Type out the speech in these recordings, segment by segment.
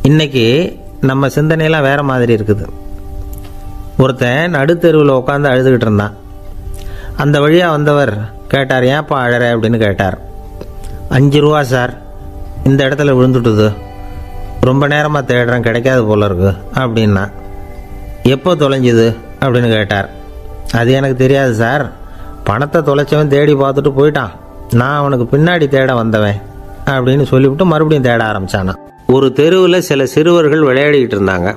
இன்றைக்கி நம்ம சிந்தனையெல்லாம் வேறு மாதிரி இருக்குது. ஒருத்தன் நடுத்தெருவில் உட்காந்து அழுதுகிட்டு இருந்தான். அந்த வழியாக வந்தவர் கேட்டார், ஏன்ப்பா அழற அப்படின்னு கேட்டார். 5 ரூபா சார், இந்த இடத்துல விழுந்துட்டுது, ரொம்ப நேரமாக தேடுறேன், கிடைக்காது போல இருக்கு அப்படின்னா. எப்போ தொலைஞ்சுது அப்படின்னு கேட்டார். அது எனக்கு தெரியாது சார், பணத்தை தொலைச்சவன் தேடி பார்த்துட்டு போயிட்டான், நான் அவனுக்கு பின்னாடி தேட வந்தவன் அப்படின்னு சொல்லிவிட்டு மறுபடியும் தேட ஆரம்பித்தானா. ஒரு தெருவில் சில சிறுவர்கள் விளையாடிக்கிட்டு இருந்தாங்க.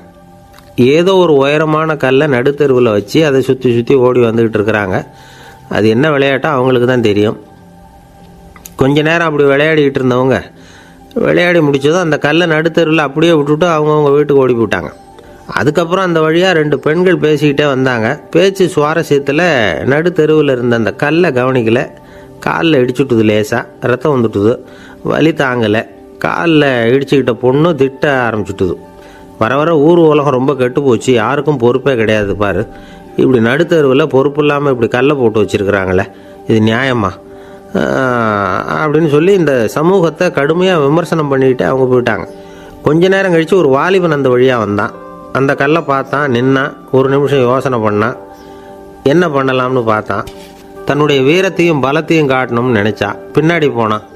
ஏதோ ஒரு உயரமான கல்லை நடுத்தெருவில் வச்சு அதை சுற்றி சுற்றி ஓடி வந்துக்கிட்டு இருக்கிறாங்க. அது என்ன விளையாட்டோ அவங்களுக்கு தான் தெரியும். கொஞ்ச நேரம் அப்படி விளையாடிக்கிட்டு இருந்தவங்க விளையாடி முடித்ததும் அந்த கல்லை நடுத்தெருவில் அப்படியே விட்டுட்டு அவங்கவுங்க வீட்டுக்கு ஓடி போயிட்டாங்க. அதுக்கப்புறம் அந்த வழியாக 2 பெண்கள் பேசிக்கிட்டே வந்தாங்க. பேச்சு சுவாரஸ்யத்தில் நடுத்தெருவில் இருந்த அந்த கல்லை கவனிக்கலை. காலில் இடிச்சுட்டுது, லேசாக ரத்தம் வந்துட்டுது, வலி தாங்கலை. காலில் இடிச்சுக்கிட்ட பொண்ணு திட்ட ஆரம்பிச்சுட்டுது. வர வர ஊர் உலகம் ரொம்ப கெட்டு போச்சு, யாருக்கும் பொறுப்பே கிடையாது பாரு, இப்படி நடுத்தெருவில் பொறுப்பு இல்லாமல் இப்படி கல்லை போட்டு வச்சுருக்குறாங்களே, இது நியாயமா அப்படின்னு சொல்லி இந்த சமூகத்தை கடுமையாக விமர்சனம் பண்ணிக்கிட்டு அவங்க போயிட்டாங்க. கொஞ்ச நேரம் கழித்து ஒரு வாலிபன் அந்த வழியாக வந்தான். அந்த கல்லை பார்த்தான், நின்னான், ஒரு நிமிஷம் யோசனை பண்ணான், என்ன பண்ணலாம்னு பார்த்தான். தன்னுடைய வீரத்தையும் பலத்தையும் காட்டணும்னு நினச்சான். பின்னாடி போனான்.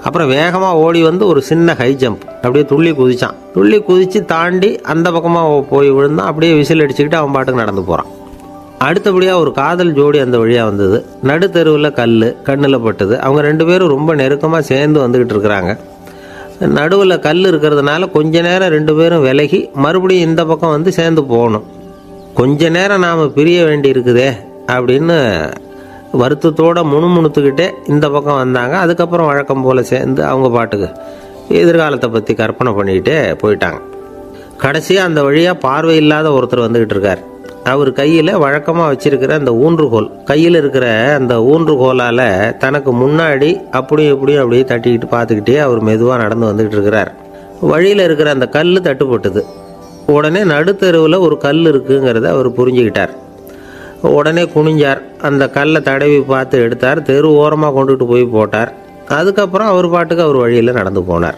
அப்புறம் வேகமாக ஓடி வந்து ஒரு சின்ன ஹை ஜம்ப் அப்படியே துள்ளி குதிச்சான். துள்ளி குதித்து தாண்டி அந்த பக்கமாக போய் விழுந்தான். அப்படியே விசில் அடிச்சுக்கிட்டு அவன் பாட்டுக்கு நடந்து போகிறான். அடுத்தபடியாக ஒரு காதல் ஜோடி அந்த வழியாக வந்தது. நடுத்தெருவில் கல் கண்ணில் பட்டது. அவங்க 2 பேரும் ரொம்ப நெருக்கமாக சேர்ந்து வந்துக்கிட்டு இருக்கிறாங்க. நடுவில் கல் இருக்கிறதுனால கொஞ்ச நேரம் 2 பேரும் விலகி மறுபடியும் இந்த பக்கம் வந்து சேர்ந்து போகணும். கொஞ்ச நேரம் நாம் பிரிய வேண்டி இருக்குதே அப்படின்னு வருத்தத்தோடு முணுமுணுத்துக்கிட்டே இந்த பக்கம் வந்தாங்க. அதுக்கப்புறம் வழக்கம் போல் சேர்ந்து அவங்க பாட்டுக்கு எதிர்காலத்தை பற்றி கற்பனை பண்ணிக்கிட்டே போயிட்டாங்க. கடைசியாக அந்த வழியாக பார்வை இல்லாத ஒருத்தர் வந்துக்கிட்டு இருக்கார். அவர் கையில் வழக்கமாக வச்சிருக்கிற அந்த ஊன்றுகோல், கையில் இருக்கிற அந்த ஊன்றுகோலால் தனக்கு முன்னாடி அப்படியும் அப்படியே தட்டிக்கிட்டு பார்த்துக்கிட்டே அவர் மெதுவாக நடந்து வந்துக்கிட்டு இருக்கிறார். வழியில் இருக்கிற அந்த கல் தட்டுப்பட்டுது. உடனே நடுத்தெருவில் ஒரு கல் இருக்குங்கிறத அவர் புரிஞ்சுக்கிட்டார். உடனே குனிஞ்சார், அந்த கல்லை தடவி பார்த்து எடுத்தார், தெரு ஓரமாக கொண்டுட்டு போய் போட்டார். அதுக்கப்புறம் அவர் பாட்டுக்கு அவர் வழியில் நடந்து போனார்.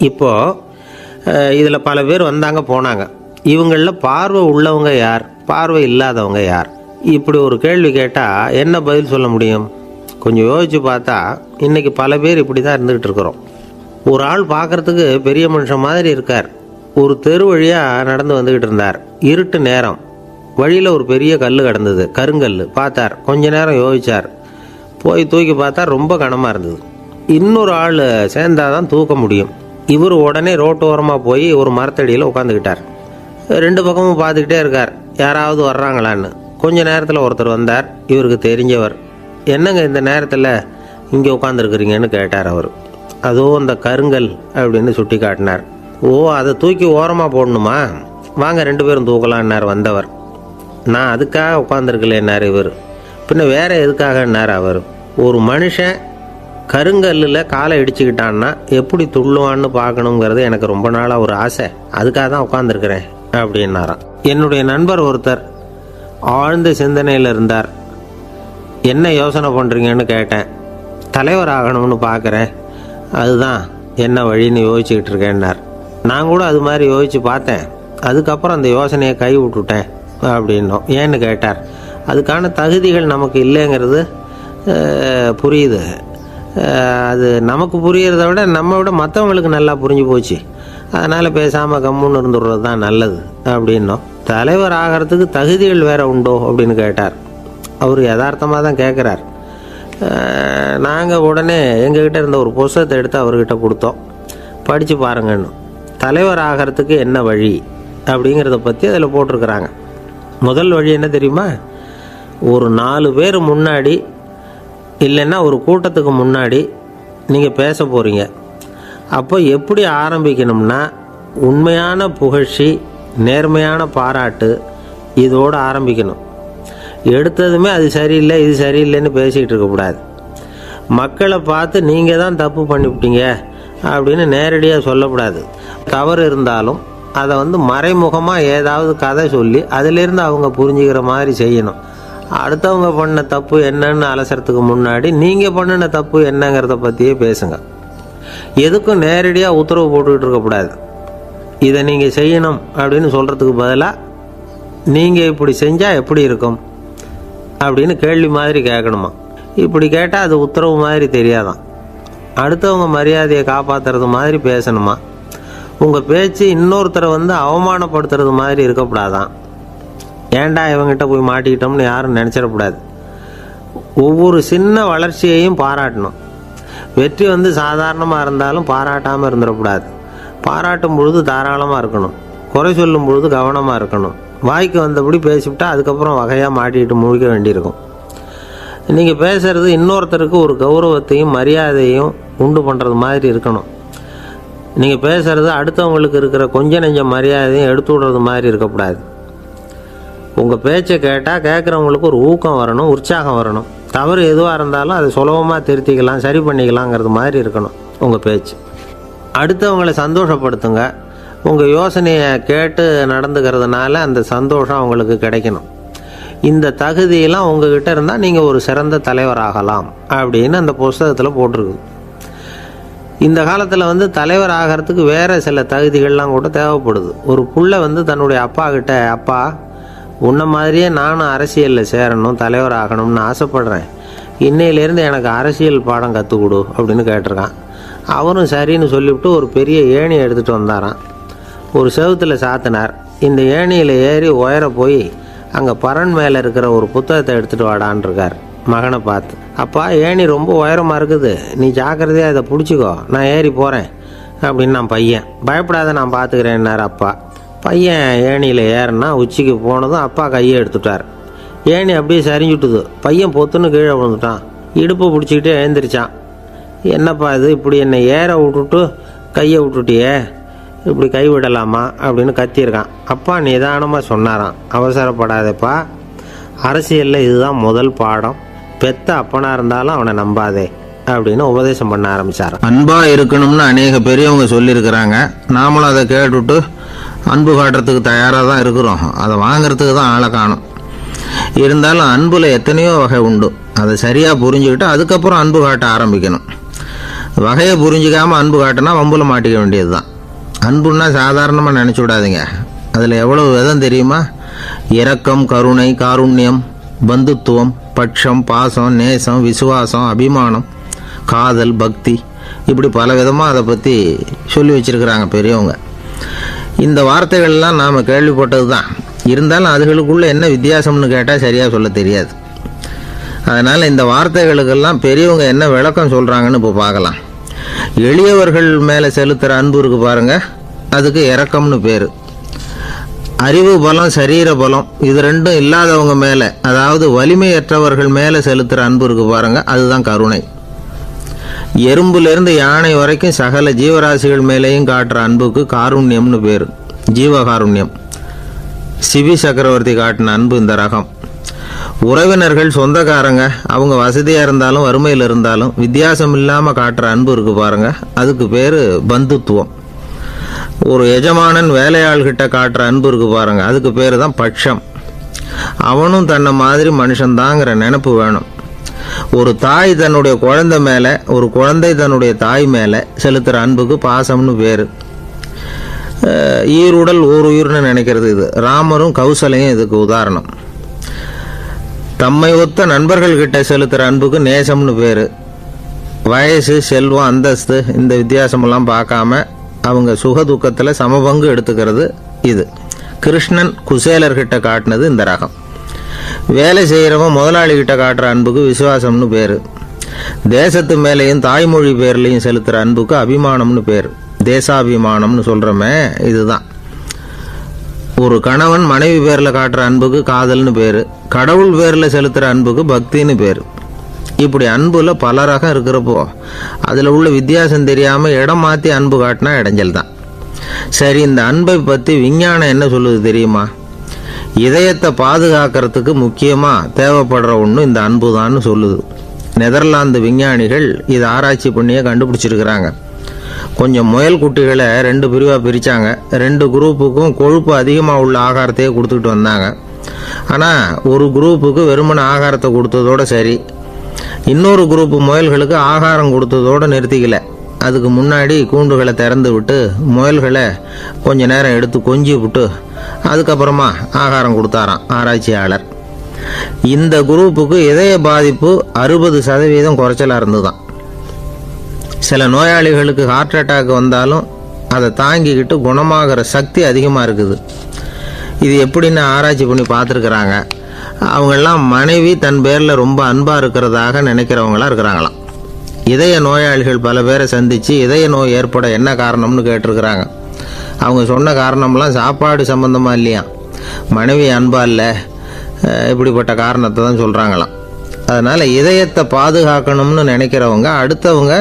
இப்போது இதில் பல பேர் வந்தாங்க போனாங்க. இவங்களில் பார்வை உள்ளவங்க யார், பார்வை இல்லாதவங்க யார்? இப்படி ஒரு கேள்வி கேட்டால் என்ன பதில் சொல்ல முடியும்? கொஞ்சம் யோசித்து பார்த்தா இன்றைக்கி பல பேர் இப்படி தான் இருந்துக்கிட்டு இருக்கிறோம். ஒரு ஆள் பார்க்குறதுக்கு பெரிய மனுஷன் மாதிரி இருக்கார். ஒரு தெரு வழியாக நடந்து வந்துக்கிட்டு இருந்தார். இருட்டு நேரம். வழியில் ஒரு பெரிய கல் கிடந்தது, கருங்கல். பார்த்தார், கொஞ்ச நேரம் யோசித்தார். போய் தூக்கி பார்த்தா ரொம்ப கனமாக இருந்தது. இன்னொரு ஆள் சேர்ந்தாதான் தூக்க முடியும். இவர் உடனே ரோட்டோரமாக போய் ஒரு மரத்தடியில் உட்காந்துக்கிட்டார். 2 பக்கமும் பார்த்துக்கிட்டே இருக்கார், யாராவது வர்றாங்களான்னு. கொஞ்ச நேரத்தில் ஒருத்தர் வந்தார், இவருக்கு தெரிஞ்சவர். என்னங்க இந்த நேரத்தில் இங்கே உட்காந்துருக்குறீங்கன்னு கேட்டார் அவர். அதோ அந்த கருங்கல் அப்படின்னு சுட்டி காட்டினார். ஓ, அதை தூக்கி ஓரமாக போடணுமா, வாங்க 2 பேரும் தூக்கலான்னார் வந்தவர். நான் அதுக்காக உட்காந்துருக்கலேன்னார் இவர். பின்ன வேற எதுக்காகன்னார் அவர். ஒரு மனுஷன் கருங்கல்லில் காலை இடிச்சுக்கிட்டான்னா எப்படி துள்ளுவான்னு பார்க்கணுங்கிறது எனக்கு ரொம்ப நாளாக ஒரு ஆசை, அதுக்காக தான் உட்காந்துருக்கிறேன் அப்படின்னாராம். என்னுடைய நண்பர் ஒருத்தர் ஆழ்ந்த சிந்தனையில் இருந்தார். என்ன யோசனை பண்ணுறீங்கன்னு கேட்டேன். தலைவர் ஆகணும்னு பார்க்குறேன், அதுதான் என்ன வழின்னு யோசிச்சுக்கிட்டு இருக்கேன்னார். நான் கூட அது மாதிரி யோசித்து பார்த்தேன், அதுக்கப்புறம் அந்த யோசனையை கை விட்டுட்டேன் அப்படின்னோம். ஏன்னு கேட்டார். அதுக்கான தகுதிகள் நமக்கு இல்லைங்கிறது புரியுது. அது நமக்கு புரியறத விட நம்ம விட மற்றவங்களுக்கு நல்லா புரிஞ்சு போச்சு, அதனால் பேசாமல் கம்முன்னு இருந்துடுறது தான் நல்லது அப்படின்னோம். தலைவர் ஆகிறதுக்கு தகுதிகள் வேறு உண்டோ அப்படின்னு கேட்டார். அவர் யதார்த்தமாக தான் கேட்குறார். நாங்கள் உடனே எங்ககிட்ட இருந்த ஒரு புத்தகத்தை எடுத்து அவர்கிட்ட கொடுத்தோம், படித்து பாருங்கன்னு. தலைவர் ஆகிறதுக்கு என்ன வழி அப்படிங்கிறத பற்றி அதில் போட்டிருக்கிறாங்க. முதல் வழி என்ன தெரியுமா? ஒரு 4 பேர் முன்னாடி இல்லைன்னா ஒரு கூட்டத்துக்கு முன்னாடி நீங்கள் பேச போகிறீங்க. அப்போ எப்படி ஆரம்பிக்கணும்னா, உண்மையான புகழ்ச்சி, நேர்மையான பாராட்டு, இதோடு ஆரம்பிக்கணும். எடுத்ததுமே அது சரியில்லை இது சரியில்லைன்னு பேசிகிட்டு இருக்கக்கூடாது. மக்களை பார்த்து நீங்கள் தான் தப்பு பண்ணிவிட்டீங்க அப்படின்னு நேரடியாக சொல்லக்கூடாது. தவறு இருந்தாலும் அதை மறைமுகமாக ஏதாவது கதை சொல்லி அதிலிருந்து அவங்க புரிஞ்சுக்கிற மாதிரி செய்யணும். அடுத்தவங்க பண்ண தப்பு என்னன்னு அலசறதுக்கு முன்னாடி நீங்கள் பண்ணின தப்பு என்னங்கிறத பற்றியே பேசுங்க. எதுக்கும் நேரடியாக உத்தரவு போட்டுக்கிட்டு இருக்கக்கூடாது. இதை நீங்கள் செய்யணும் அப்படின்னு சொல்கிறதுக்கு பதிலாக நீங்கள் இப்படி செஞ்சால் எப்படி இருக்கும் அப்படின்னு கேள்வி மாதிரி கேட்கணுமா. இப்படி கேட்டால் அது உத்தரவு மாதிரி தெரியாதான். அடுத்தவங்க மரியாதையை காப்பாற்றுறது மாதிரி பேசணுமா. உங்கள் பேச்சு இன்னொருத்தரை அவமானப்படுத்துறது மாதிரி இருக்கக்கூடாதான். ஏன்டா இவங்கிட்ட போய் மாட்டிக்கிட்டோம்னு யாரும் நினச்சிடக்கூடாது. ஒவ்வொரு சின்ன வளர்ச்சியையும் பாராட்டணும். வெற்றி சாதாரணமாக இருந்தாலும் பாராட்டாமல் இருந்துடக்கூடாது. பாராட்டும் பொழுது தாராளமாக இருக்கணும். குறை சொல்லும் பொழுது கவனமாக இருக்கணும். வாய்க்கு வந்தபடி பேசிவிட்டா அதுக்கப்புறம் வகையாக மாட்டிக்கிட்டு முழிக்க வேண்டியிருக்கும். நீங்கள் பேசுகிறது இன்னொருத்தருக்கு ஒரு கௌரவத்தையும் மரியாதையும் உண்டு பண்ணுறது மாதிரி இருக்கணும். நீங்கள் பேசுகிறது அடுத்தவங்களுக்கு இருக்கிற கொஞ்ச நெஞ்ச மரியாதையும் எடுத்து விடுறது மாதிரி இருக்கக்கூடாது. உங்கள் பேச்சை கேட்டால் கேட்குறவங்களுக்கு ஒரு ஊக்கம் வரணும், உற்சாகம் வரணும். தவறு எதுவாக இருந்தாலும் அதை சுலபமாக திருத்திக்கலாம், சரி பண்ணிக்கலாங்கிறது மாதிரி இருக்கணும் உங்கள் பேச்சு. அடுத்தவங்களை சந்தோஷப்படுத்துங்க. உங்கள் யோசனையை கேட்டு நடந்துக்கிறதுனால அந்த சந்தோஷம் அவங்களுக்கு கிடைக்கணும். இந்த தகுதியெல்லாம் உங்ககிட்ட இருந்தால் நீங்கள் ஒரு சிறந்த தலைவராகலாம் அப்படின்னு அந்த புஸ்தகத்தில் போட்டிருக்கு. இந்த காலத்தில் தலைவர் ஆகிறதுக்கு வேறு சில தகுதிகள்லாம் கூட தேவைப்படுது. ஒரு புள்ள தன்னுடைய அப்பா கிட்ட, அப்பா உன்ன மாதிரியே நானும் அரசியலில் சேரணும், தலைவர் ஆகணும்னு ஆசைப்படுறேன், இன்னையிலேருந்து எனக்கு அரசியல் பாடம் கற்றுக் கொடு அப்படின்னு கேட்டிருக்கான். அவரும் சரின்னு சொல்லிவிட்டு ஒரு பெரிய ஏணியை எடுத்துகிட்டு வந்தாராம். ஒரு செவுத்தில் சாத்தினார். இந்த ஏணியில் ஏறி உயர போய் அங்கே பரன் மேலே இருக்கிற ஒரு புத்தகத்தை எடுத்துகிட்டு வாடான் இருக்கார். மகனை பார்த்து, அப்பா ஏணி ரொம்ப உயரமாக இருக்குது, நீ ஜாக்கிரதையாக இதை பிடிச்சிக்கோ, நான் ஏறி போகிறேன் அப்படின்னு நான் பையன். பயப்படாத, நான் பார்த்துக்கிறேன்னார் அப்பா. பையன் ஏணியில் ஏறினா உச்சிக்கு போனதும் அப்பா கையை எடுத்துட்டார். ஏணி அப்படியே சரிஞ்சுட்டுது. பையன் பொத்துன்னு கீழே விழுந்துட்டான். இடுப்பை பிடிச்சிக்கிட்டு எழுந்திரிச்சான். என்னப்பா இது, இப்படி என்னை ஏற விட்டுட்டு கையை விட்டுட்டியே, இப்படி கை விடலாமா அப்படின்னு கத்தியிருக்கான். அப்பா நிதானமாக சொன்னாராம், அவசரப்படாதேப்பா, அரசியலில் இதுதான் முதல் பாடம், பெத்த அப்பனாக இருந்தாலும் அவனை நம்பாதே அப்படின்னு உபதேசம் பண்ண ஆரம்பித்தார். அன்பாக இருக்கணும்னு அநேக பெரியவங்க சொல்லியிருக்கிறாங்க. நாமளும் அதை கேட்டுவிட்டு அன்பு காட்டுறதுக்கு தயாராக தான் இருக்கிறோம். அதை வாங்கிறதுக்கு தான் ஆளை காணும். இருந்தாலும் அன்பில் எத்தனையோ வகை உண்டு. அதை சரியாக புரிஞ்சுக்கிட்டு அதுக்கப்புறம் அன்பு காட்ட ஆரம்பிக்கணும். வகையை புரிஞ்சிக்காமல் அன்பு காட்டினா வம்புல மாட்டிக்க வேண்டியது தான். அன்புன்னா சாதாரணமாக நினச்சி விடாதீங்க. அதில் எவ்வளோ விதம் தெரியுமா? இரக்கம், கருணை, காருண்யம், பந்துத்துவம், பட்சம், பாசம், நேசம், விசுவாசம், அபிமானம், காதல், பக்தி, இப்படி பல விதமாக அதை பற்றி சொல்லி வச்சுருக்கிறாங்க பெரியவங்க. இந்த வார்த்தைகள்லாம் நாம் கேள்விப்பட்டது தான். இருந்தாலும் அதுகளுக்குள்ளே என்ன வித்தியாசம்னு கேட்டால் சரியாக சொல்ல தெரியாது. அதனால் இந்த வார்த்தைகளுக்கெல்லாம் பெரியவங்க என்ன விளக்கம் சொல்கிறாங்கன்னு இப்போ பார்க்கலாம். எளியவர்கள் மேலே செலுத்துகிற அன்பு இருக்கு பாருங்கள், அதுக்கு இரக்கம்னு பேர். அறிவு பலம், சரீர பலம், இது ரெண்டும் இல்லாதவங்க மேலே, அதாவது வலிமையற்றவர்கள் மேலே செலுத்துகிற அன்பு இருக்கு பாருங்கள், அதுதான் கருணை. எறும்புலேருந்து யானை வரைக்கும் சகல ஜீவராசிகள் மேலேயும் காட்டுற அன்புக்கு காருண்யம்னு பேர், ஜீவகாருண்யம். சிவி சக்கரவர்த்தி காட்டின அன்பு இந்த ரகம். உறவினர்கள், சொந்தக்காரங்க, அவங்க வசதியாக இருந்தாலும் வறுமையில் இருந்தாலும் வித்தியாசம் இல்லாமல் காட்டுற அன்பு இருக்கு பாருங்க, அதுக்கு பேர் பந்துத்துவம். ஒரு எஜமானன் வேலையாள்கிட்ட காட்டுற அன்பு இருக்கு பாருங்க, அதுக்கு பேர் தான் பட்சம். அவனும் தன்னை மாதிரி மனுஷன்தாங்கிற நினைப்பு வேணும். ஒரு தாய் தன்னுடைய குழந்தை மேலே, ஒரு குழந்தை தன்னுடைய தாய் மேலே செலுத்துகிற அன்புக்கு பாசம்னு பேர். ஈருடல் ஓர் உயிர்னு நினைக்கிறது இது. ராமரும் கௌசலையும் இதுக்கு உதாரணம். தம்மை ஒத்த நண்பர்கள் கிட்ட செலுத்துகிற அன்புக்கு நேசம்னு பேர். வயசு, செல்வம், அந்தஸ்து, இந்த வித்தியாசமெல்லாம் பார்க்காம அவங்க சுக துக்கத்தில் சமபங்கு எடுத்துக்கிறது இது. கிருஷ்ணன் குசேலர்கிட்ட காட்டினது இந்த ரகம். வேலை செய்கிறவன் முதலாளிகிட்ட காட்டுற அன்புக்கு விசுவாசம்னு பேர். தேசத்து மேலேயும் தாய்மொழி பேர்லையும் செலுத்துகிற அன்புக்கு அபிமானம்னு பேர். தேசாபிமானம்னு சொல்கிறோமே, இதுதான். ஒரு கணவன் மனைவி பேரில் காட்டுற அன்புக்கு காதல்னு பேர். கடவுள் பேரில் செலுத்துகிற அன்புக்கு பக்தின்னு பேர். இப்படி அன்புல பல ரகம் இருக்கிறப்போ அதில் உள்ள வித்தியாசம் தெரியாமல் இடம் மாற்றி அன்பு காட்டினா இடைஞ்சல் தான். சரி, இந்த அன்பை பற்றி விஞ்ஞானம் என்ன சொல்லுது தெரியுமா? இதயத்தை பாதுகாக்கிறதுக்கு முக்கியமாக தேவைப்படுற ஒன்று இந்த அன்பு தான்னு சொல்லுது. நெதர்லாந்து விஞ்ஞானிகள் இதை ஆராய்ச்சி பண்ணியே கண்டுபிடிச்சிருக்கிறாங்க. கொஞ்சம் முயல் குட்டிகளை 2 பிரிவாக பிரித்தாங்க. 2 குரூப்புக்கும் கொழுப்பு அதிகமாக உள்ள ஆகாரத்தையே கொடுத்துக்கிட்டு வந்தாங்க. ஆனால் ஒரு குரூப்புக்கு வெறுமன ஆகாரத்தை கொடுத்ததோடு சரி, இன்னொரு குரூப்பு முயல்களுக்கு ஆகாரம் கொடுத்ததோடு நிறுத்திக்கல. அதுக்கு முன்னாடி கூண்டுகளை திறந்து விட்டு முயல்களை கொஞ்ச நேரம் எடுத்து கொஞ்சி விட்டு அதுக்கப்புறமா ஆகாரம் கொடுத்தாராம் ஆராய்ச்சியாளர். இந்த குரூப்புக்கு இதய பாதிப்பு 60% குறைச்சலாக இருந்துதான். சில நோயாளிகளுக்கு ஹார்ட் அட்டாக் வந்தாலும் அதை தாங்கிக்கிட்டு குணமாகிற சக்தி அதிகமாக இருக்குது. இது எப்படின்னு ஆராய்ச்சி பண்ணி பார்த்துருக்குறாங்க. அவங்கெல்லாம் மனைவி தன் பேரில் ரொம்ப அன்பாக இருக்கிறதாக நினைக்கிறவங்களாம் இருக்கிறாங்களாம். இதய நோயாளிகள் பல பேரை சந்தித்து இதய நோய் ஏற்பட என்ன காரணம்னு கேட்டிருக்கிறாங்க. அவங்க சொன்ன காரணம்லாம் சாப்பாடு சம்மந்தமாக இல்லையா, மனைவி அன்பா இல்லை, இப்படிப்பட்ட காரணத்தை தான் சொல்கிறாங்களாம். அதனால் இதயத்தை பாதுகாக்கணும்னு நினைக்கிறவங்க அடுத்தவங்க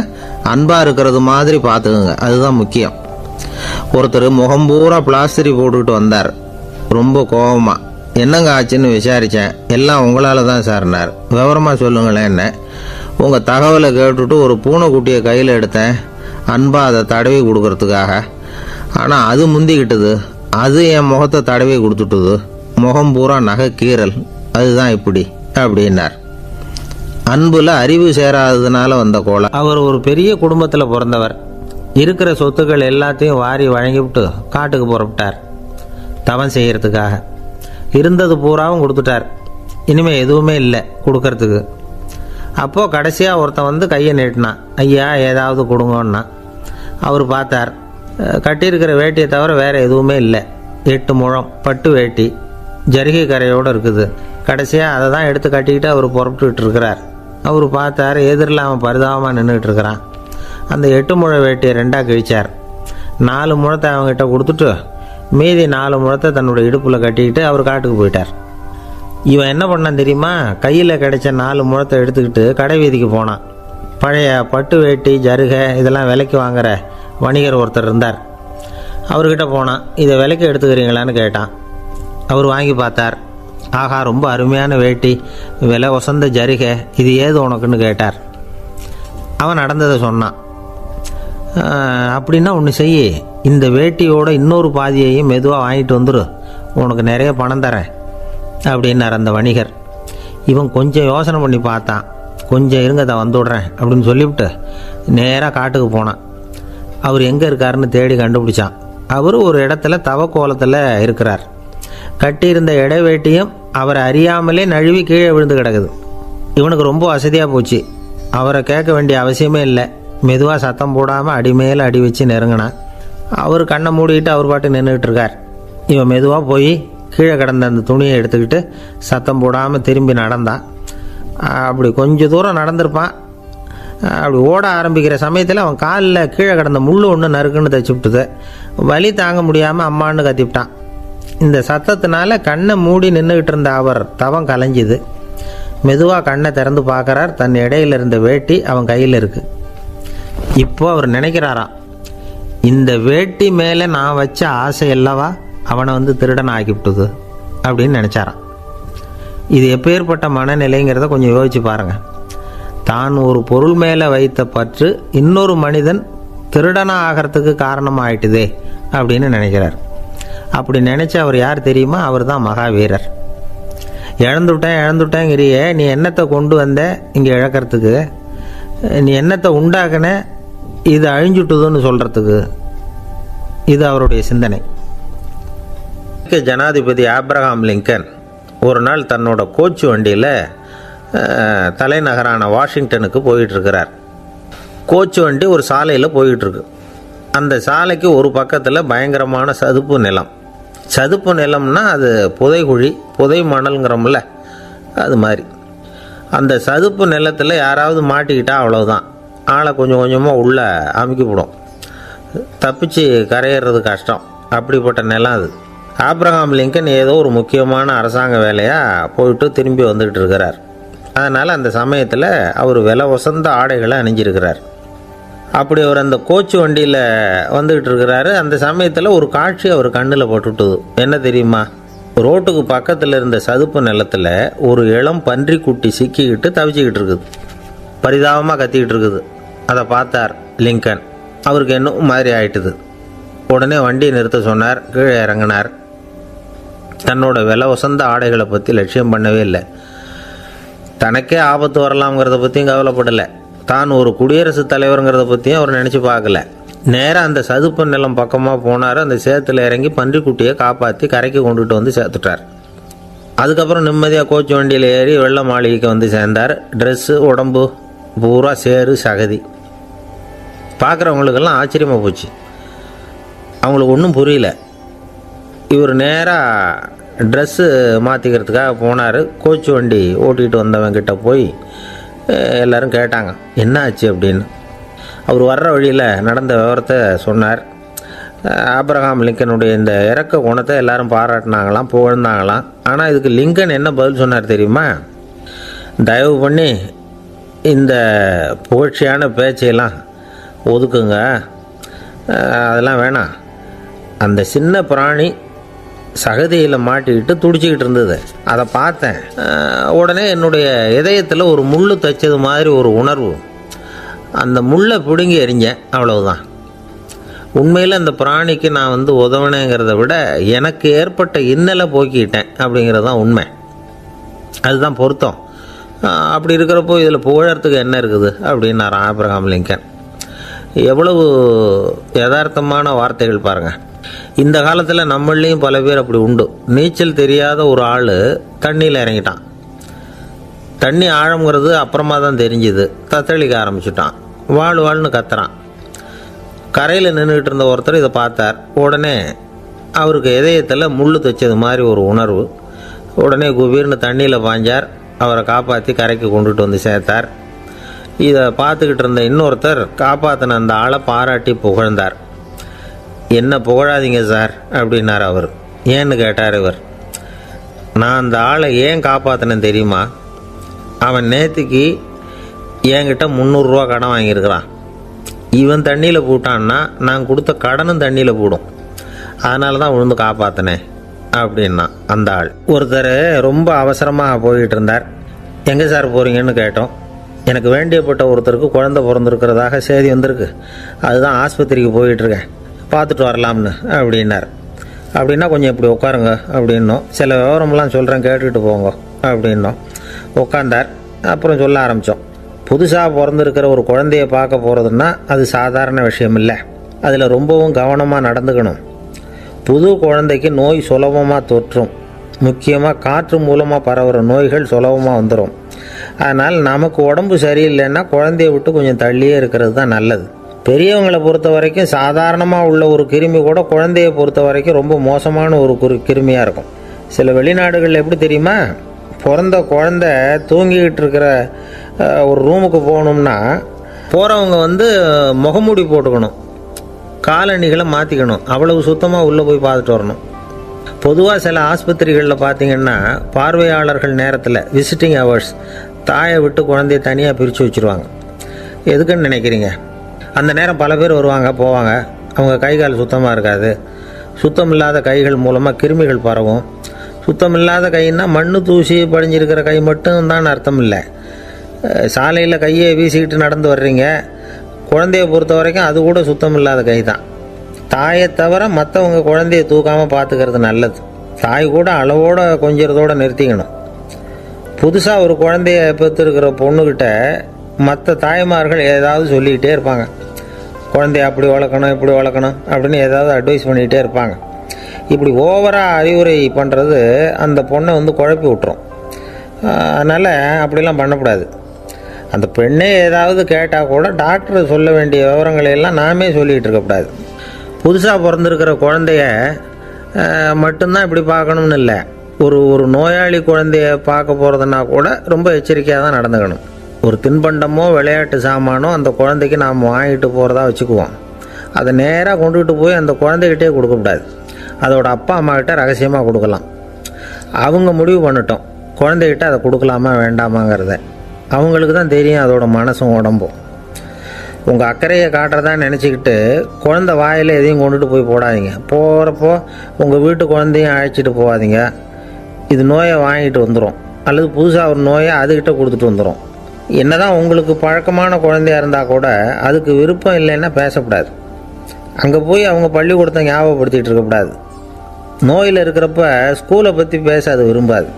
அன்பாக இருக்கிறது மாதிரி பார்த்துக்குங்க, அதுதான் முக்கியம். ஒருத்தர் முகம் பூரா பிளாஸ்டரி போட்டுக்கிட்டு வந்தார். ரொம்ப கோபமாக, என்னங்க ஆச்சுன்னு விசாரித்தேன். எல்லாம் உங்களால் தான் சார்னார். விவரமாக சொல்லுங்களேன். என்ன, உங்கள் தகவலை கேட்டுட்டு ஒரு பூனைக்குட்டியை கையில் எடுத்தேன் அன்பாக அதை தடவி கொடுக்கறதுக்காக. ஆனால் அது முந்திக்கிட்டது, அது என் முகத்தை தடவி கொடுத்துட்டுது, முகம் பூரா நகை கீறல், அதுதான் இப்படி அப்படின்னார். அன்புல அறிவு சேராததுனால வந்த கோலை. அவர் ஒரு பெரிய குடும்பத்தில் பிறந்தவர். இருக்கிற சொத்துக்கள் எல்லாத்தையும் வாரி வழங்கிவிட்டு காட்டுக்கு புறப்பட்டார் தவம் செய்யறதுக்காக. இருந்தது பூராவும் கொடுத்துட்டார். இனிமேல் எதுவுமே இல்லை கொடுக்கறதுக்கு. அப்போது கடைசியாக ஒருத்தன் வந்து கையை நீட்டினான். ஐயா ஏதாவது கொடுங்கன்னா. அவர் பார்த்தார். கட்டியிருக்கிற வேட்டியை தவிர வேறு எதுவுமே இல்லை. 8 முழம் பட்டு வேட்டி ஜரிகை கரையோடு இருக்குது. கடைசியாக அதை தான் எடுத்து கட்டிக்கிட்டு அவர் புறப்பட்டுக்கிட்டு இருக்கிறார். அவர் பார்த்தார், எதிரில் அவன் பரிதாபமாக நின்றுக்கிட்டு இருக்கிறான். அந்த 8 முழ வேட்டியை 2ஆக கிழிச்சார். 4 முழத்தை அவங்ககிட்ட கொடுத்துட்டு மீதி 4 முழத்தை தன்னுடைய இடுப்பில் கட்டிக்கிட்டு அவர் காட்டுக்கு போயிட்டார். இவன் என்ன பண்ணான் தெரியுமா, கையில் கிடைச்ச 4 முழத்தை எடுத்துக்கிட்டு கடை வீதிக்கு போனான். பழைய பட்டு வேட்டி ஜருகை இதெல்லாம் விலைக்கு வாங்குற வணிகர் ஒருத்தர் இருந்தார். அவர்கிட்ட போனான். இதை விலைக்கு எடுத்துக்கிறீங்களான்னு கேட்டான். அவர் வாங்கி பார்த்தார். ஆகா, ரொம்ப அருமையான வேட்டி, விலை வசந்த ஜருகை, இது ஏது உனக்குன்னு கேட்டார். அவன் நடந்ததை சொன்னான். அப்படின்னா ஒன்று செய்ய, இந்த வேட்டியோட இன்னொரு பாதியையும் மெதுவாக வாங்கிட்டு வந்துரு, உனக்கு நிறைய பணம் தரேன் அப்படின்னார் அந்த வணிகர். இவன் கொஞ்சம் யோசனை பண்ணி பார்த்தான். கொஞ்சம் இருங்க, தான் வந்துவிடுறேன் அப்படின்னு சொல்லிவிட்டு நேராக காட்டுக்கு போனான். அவர் எங்கே இருக்காருன்னு தேடி கண்டுபிடிச்சான். அவர் ஒரு இடத்துல தவக்கோலத்தில் இருக்கிறார். கட்டியிருந்த இடைவேட்டியும் அவரை அறியாமலே நழுவி கீழே விழுந்து கிடக்குது. இவனுக்கு ரொம்ப வசதியாக போச்சு. அவரை கேட்க வேண்டிய அவசியமே இல்லை. மெதுவாக சத்தம் போடாமல் அடி மேலே அடி வச்சு நெருங்கினான். அவர் கண்ணை மூடிக்கிட்டு அவர் பாட்டு நின்றுக்கிட்டு இருக்கார். இவன் மெதுவாக போய் கீழே கிடந்த அந்த துணியை எடுத்துக்கிட்டு சத்தம் போடாமல் திரும்பி நடந்தான். அப்படி கொஞ்சம் தூரம் நடந்திருப்பான். அப்படி ஓட ஆரம்பிக்கிற சமயத்தில் அவன் காலில் கீழே கிடந்த முள் ஒன்று நறுக்குன்னு தைச்சி விட்டுது. வலி தாங்க முடியாமல் அம்மான்னு கத்திவிட்டான். இந்த சத்தத்தினால கண்ணை மூடி நின்றுக்கிட்டு இருந்த அவர் தவம் கலைஞ்சிது. மெதுவாக கண்ணை திறந்து பார்க்குறார். தன் இடையில இருந்த வேட்டி அவன் கையில் இருக்குது. இப்போ அவர் நினைக்கிறாராம், இந்த வேட்டி மேலே நான் வச்ச ஆசை அல்லவா அவனை வந்து திருடன் ஆக்கிவிட்டுது அப்படின்னு நினச்சாராம். இது எப்பேற்பட்ட மனநிலைங்கிறத கொஞ்சம் யோசிச்சு பாருங்கள். தான் ஒரு பொருள் மேலே வைத்த பற்று இன்னொரு மனிதன் திருடனாக ஆகிறதுக்கு காரணமாயிட்டுதே அப்படின்னு நினைக்கிறார். அப்படி நினச்ச அவர் யார் தெரியுமா? அவர் தான் மகாவீரர். இழந்துட்டேங்கிறியே, நீ என்னத்தை கொண்டு வந்த இங்கே இழக்கிறதுக்கு? நீ என்னத்தை உண்டாக்குன இது அழிஞ்சுட்டுதுன்னு சொல்கிறதுக்கு? இது அவருடைய சிந்தனை. ஜனாதிபதி ஆப்ரஹாம் லிங்கன் ஒரு நாள் தன்னோட கோச்சு வண்டியில் தலைநகரான வாஷிங்டனுக்கு போயிட்டுருக்கிறார். கோச்சு வண்டி ஒரு சாலையில் போயிட்டுருக்கு. அந்த சாலைக்கு ஒரு பக்கத்தில் பயங்கரமான சதுப்பு நிலம். சதுப்பு நிலம்னா அது புதைகுழி, புதை மணல்ங்கிறோம்ல, அது மாதிரி. அந்த சதுப்பு நிலத்தில் யாராவது மாட்டிக்கிட்டா அவ்வளவுதான், ஆளை கொஞ்சம் கொஞ்சமாக உள்ளே அமுக்கிவிடும். தப்பிச்சு கரையிறது கஷ்டம். அப்படிப்பட்ட நிலம் அது. ஆப்ரஹாம் லிங்கன் ஏதோ ஒரு முக்கியமான அரசாங்க வேலையாக போயிட்டு திரும்பி வந்துக்கிட்டு இருக்கிறார். அதனால் அந்த சமயத்தில் அவர் விலை வசந்த ஆடைகளை அணிஞ்சிருக்கிறார். அப்படி அவர் அந்த கோச்சு வண்டியில் வந்துக்கிட்டு இருக்கிறாரு. அந்த சமயத்தில் ஒரு காட்சி அவர் கண்ணில் பட்டுட்டுது. என்ன தெரியுமா? ரோட்டுக்கு பக்கத்தில் இருந்த சதுப்பு நிலத்தில் ஒரு இளம் பன்றி குட்டி சிக்கிக்கிட்டு தவிச்சிக்கிட்டு இருக்குது. பரிதாபமாக கத்திக்கிட்டு இருக்குது. அதை பார்த்தார் லிங்கன். அவருக்கு இன்னும் மாதிரி ஆயிட்டுது. உடனே வண்டியை நிறுத்த சொன்னார். கீழே இறங்கினார். தன்னோட விலை வசந்த ஆடைகளை பற்றி லட்சியம் பண்ணவே இல்லை. தனக்கே ஆபத்து வரலாம்ங்கிறத பற்றியும் கவலைப்படலை. தான் ஒரு குடியரசுத் தலைவருங்கிறத பற்றியும் அவர் நினச்சி பார்க்கல. நேராக அந்த சதுப்பு நிலம் பக்கமாக போனார். அந்த சேத்துல இறங்கி பன்றிக்குட்டியை காப்பாற்றி கரைக்கு கொண்டுட்டு வந்து சேர்த்துட்டார். அதுக்கப்புறம் நிம்மதியாக கோச்சு வண்டியில் ஏறி வெள்ளை மாளிகைக்கு வந்து சேர்ந்தார். ட்ரெஸ்ஸு உடம்பு பூரா சேறு சகதி. பார்க்குறவங்களுக்கெல்லாம் ஆச்சரியமாக போச்சு. அவங்களுக்கு ஒன்றும் புரியல. இவர் நேராக ட்ரெஸ்ஸு மாற்றிக்கிறதுக்காக போனார். கோச்சு வண்டி ஓட்டிகிட்டு வந்தவங்கிட்ட போய் எல்லோரும் கேட்டாங்க என்ன ஆச்சு அப்படின்னு. அவர் வர்ற வழியில் நடந்த விவரத்தை சொன்னார். ஆபிரகாம் லிங்கனுடைய இந்த இறக்க குணத்தை எல்லாரும் பாராட்டினாங்களாம், புகழ்ந்தாங்களாம். ஆனால் இதுக்கு லிங்கன் என்ன பதில் சொன்னார் தெரியுமா? தயவு பண்ணி இந்த புகழ்ச்சியான பேச்சையெல்லாம் ஒதுக்குங்க, அதெல்லாம் வேணாம். அந்த சின்ன பிராணி சகதியில் மாட்டிக்கிட்டு துடிச்சிக்கிட்டு இருந்தது, அதை பார்த்தேன். உடனே என்னுடைய இதயத்தில் ஒரு முள் தைச்சது மாதிரி ஒரு உணர்வு. அந்த முள்ளை பிடுங்கி எறிஞ்சேன், அவ்வளவுதான். உண்மையில் அந்த பிராணிக்கு நான் உதவினேங்கிறத விட எனக்கு ஏற்பட்ட இன்னலை போக்கிட்டேன் அப்படிங்கிறது தான் உண்மை. அதுதான் பொருத்தம். அப்படி இருக்கிறப்போ இதில் புகழறதுக்கு என்ன இருக்குது அப்படின்னார் ஆபிரகாம் லிங்கன். எவ்வளவு யதார்த்தமான வார்த்தைகள் பாருங்கள். இந்த காலத்தில் நம்மளையும் பல பேர் அப்படி உண்டு. நீச்சல் தெரியாத ஒரு ஆள் தண்ணியில் இறங்கிட்டான். தண்ணி ஆழங்கிறது அப்புறமா தான் தெரிஞ்சுது. தத்தளிக்க ஆரம்பிச்சுட்டான். வாழ்னு கத்துறான். கரையில் நின்றுக்கிட்டு இருந்த ஒருத்தர் இதை பார்த்தார். உடனே அவருக்கு இதயத்தில் முள் தைச்சது மாதிரி ஒரு உணர்வு. உடனே குபீர்னு தண்ணியில் பாய்ஞ்சார். அவரை காப்பாற்றி கரைக்கு கொண்டுட்டு வந்து சேர்த்தார். இதை பார்த்துக்கிட்டு இருந்த இன்னொருத்தர் காப்பாற்றின அந்த ஆளை பாராட்டி புகழ்ந்தார். என்ன புகழாதீங்க சார் அப்படின்னார் அவர். ஏன்னு கேட்டார் இவர். நான் அந்த ஆளை ஏன் காப்பாற்றினேன் தெரியுமா? அவன் நேற்றுக்கு என்கிட்ட 300 ரூபா கடன் வாங்கியிருக்கிறான். இவன் தண்ணியில் போட்டான்னா நான் கொடுத்த கடனும் தண்ணியில் போடும். அதனால தான் விழுந்து காப்பாற்றினேன் அப்படின்னா அந்த ஆள். ஒருத்தர் ரொம்ப அவசரமாக போய்கிட்டு இருந்தார். எங்கே சார் போகிறீங்கன்னு கேட்டோம். எனக்கு வேண்டியப்பட்ட ஒருத்தருக்கு குழந்தை பிறந்திருக்கிறதாக செய்தி வந்திருக்கு, அதுதான் ஆஸ்பத்திரிக்கு போயிட்டுருக்கேன், பார்த்துட்டு வரலாம்னு அப்படின்னார். அப்படின்னா கொஞ்சம் இப்படி உட்காருங்க அப்படின்னோம். சில விவரம்லாம் சொல்கிறேன், கேட்டுக்கிட்டு போங்க அப்படின்னோம். உட்காந்தார். அப்புறம் சொல்ல ஆரம்பித்தோம். புதுசாக பிறந்திருக்கிற ஒரு குழந்தைய பார்க்க போகிறதுன்னா அது சாதாரண விஷயம் இல்லை. அதில் ரொம்பவும் கவனமாக நடந்துக்கணும். புது குழந்தைக்கு நோய் சுலபமாக தொற்றும். முக்கியமாக காற்று மூலமாக பரவுகிற நோய்கள் சுலபமாக வந்துடும். அதனால் நமக்கு உடம்பு சரியில்லைன்னா குழந்தைய விட்டு கொஞ்சம் தள்ளியே இருக்கிறது தான் நல்லது. பெரியவங்களை பொறுத்த வரைக்கும் சாதாரணமாக உள்ள ஒரு கிருமி கூட குழந்தைய பொறுத்த வரைக்கும் ரொம்ப மோசமான ஒரு கிருமியாக இருக்கும். சில வெளிநாடுகளில் எப்படி தெரியுமா? பிறந்த குழந்தை தூங்கிக்கிட்டு இருக்கிற ஒரு ரூமுக்கு போகணும்னா போகிறவங்க முகமூடி போட்டுக்கணும், காலணிகளை மாற்றிக்கணும், அவ்வளவு சுத்தமாக உள்ளே போய் பார்த்துட்டு வரணும். பொதுவாக சில ஆஸ்பத்திரிகளில் பார்த்திங்கன்னா பார்வையாளர்கள் நேரத்தில் விசிட்டிங் ஹவர்ஸ் தாயை விட்டு குழந்தைய தனியாக பிரித்து வச்சுருவாங்க. எதுக்குன்னு நினைக்கிறீங்க? அந்த நேரம் பல பேர் வருவாங்க போவாங்க. அவங்க கை கால் சுத்தமாக இருக்காது. சுத்தம் இல்லாத கைகள் மூலமாக கிருமிகள் பரவும். சுத்தம் இல்லாத கைன்னா மண்ணு தூசி படிஞ்சிருக்கிற கை மட்டும்தான் அர்த்தம் இல்லை. சாலையில் கையை வீசிக்கிட்டு நடந்து வர்றீங்க, குழந்தைய பொறுத்த வரைக்கும் அது கூட சுத்தம் இல்லாத கை தான். தாயை தவிர மற்றவங்க குழந்தைய தூக்காமல் பார்த்துக்கிறது நல்லது. தாய் கூட அளவோடு கொஞ்சிறதோடு நிறுத்திக்கணும். புதுசாக ஒரு குழந்தைய பெற்றிருக்கிற பொண்ணுக்கிட்ட மற்ற தாய்மார்கள் ஏதாவது சொல்லிக்கிட்டே இருப்பாங்க. குழந்தைய அப்படி வளர்க்கணும் இப்படி வளர்க்கணும் அப்படின்னு ஏதாவது அட்வைஸ் பண்ணிக்கிட்டே இருப்பாங்க. இப்படி ஓவராக அறிவுரை பண்ணுறது அந்த பொண்ணை குழப்பி விட்டுரும். அதனால் அப்படிலாம் பண்ணக்கூடாது. அந்த பெண்ணே ஏதாவது கேட்டால் கூட டாக்டர் சொல்ல வேண்டிய விவரங்களை எல்லாம் நாமே சொல்லிகிட்டு இருக்கக்கூடாது. புதுசாக பிறந்திருக்கிற குழந்தைய மட்டும்தான் இப்படி பார்க்கணும்னு இல்லை. ஒரு நோயாளி குழந்தைய பார்க்க போகிறதுனா கூட ரொம்ப எச்சரிக்கையாக தான் நடந்துக்கணும். ஒரு தின்பண்டமோ விளையாட்டு சாமானோ அந்த குழந்தைக்கு நாம் வாங்கிட்டு போகிறதா வச்சுக்குவோம். அதை நேராக கொண்டுகிட்டு போய் அந்த குழந்தைகிட்டே கொடுக்கக்கூடாது. அதோட அப்பா அம்மா கிட்ட ரகசியமாக கொடுக்கலாம். அவங்க முடிவு பண்ணட்டும் குழந்தைகிட்ட அதை கொடுக்கலாமா வேண்டாமாங்கிறத. அவங்களுக்கு தான் தெரியும் அதோட மனசும் உடம்பும். உங்கள் அக்கறையை காட்டுறதா நினச்சிக்கிட்டு குழந்தை வாயில் எதையும் கொண்டுட்டு போய் போடாதீங்க. போகிறப்போ உங்கள் வீட்டு குழந்தையும் அழைச்சிட்டு போகாதீங்க. இது நோயை வாங்கிட்டு வந்துடும், அல்லது புதுசாக ஒரு நோயை அதுக்கிட்ட கொடுத்துட்டு வந்துடும். என்னதான் உங்களுக்கு பழக்கமான குழந்தையாக இருந்தால் கூட அதுக்கு விருப்பம் இல்லைன்னா பேசக்கூடாது. அங்கே போய் அவங்க பள்ளிக்கூடத்தை ஞாபகப்படுத்திகிட்டு இருக்கக்கூடாது. நோயில் இருக்கிறப்ப ஸ்கூலை பற்றி பேச அது விரும்பாது.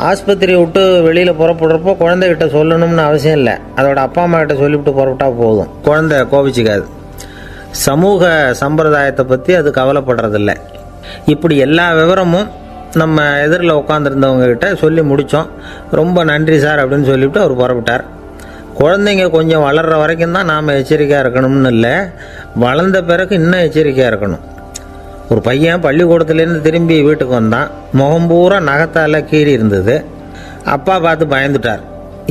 ஆஸ்பத்திரி விட்டு வெளியில் புறப்படுறப்போ குழந்தைகிட்ட சொல்லணும்னு அவசியம் இல்லை. அதோட அப்பா அம்மா கிட்ட சொல்லிவிட்டு புறப்பட்டா போதும், குழந்தை கோபிச்சிக்காது. சமூக சம்பிரதாயத்தை பற்றி அது கவலைப்படுறதில்ல. இப்படி எல்லா விவரமும் நம்ம எதிரில் உட்காந்துருந்தவங்க கிட்ட சொல்லி முடித்தோம். ரொம்ப நன்றி சார் அப்படின்னு சொல்லிவிட்டு அவர் புறப்பட்டார். குழந்தைங்க கொஞ்சம் வளர்கிற வரைக்கும் தான் நாம் எச்சரிக்கையாக இருக்கணும்னு இல்லை, வளர்ந்த பிறகு இன்னும் எச்சரிக்கையாக இருக்கணும். ஒரு பையன் பள்ளிக்கூடத்துலேருந்து திரும்பி வீட்டுக்கு வந்தான். முகம் பூரா நகத்தால் கீறி இருந்தது. அப்பா பார்த்து பயந்துட்டார்.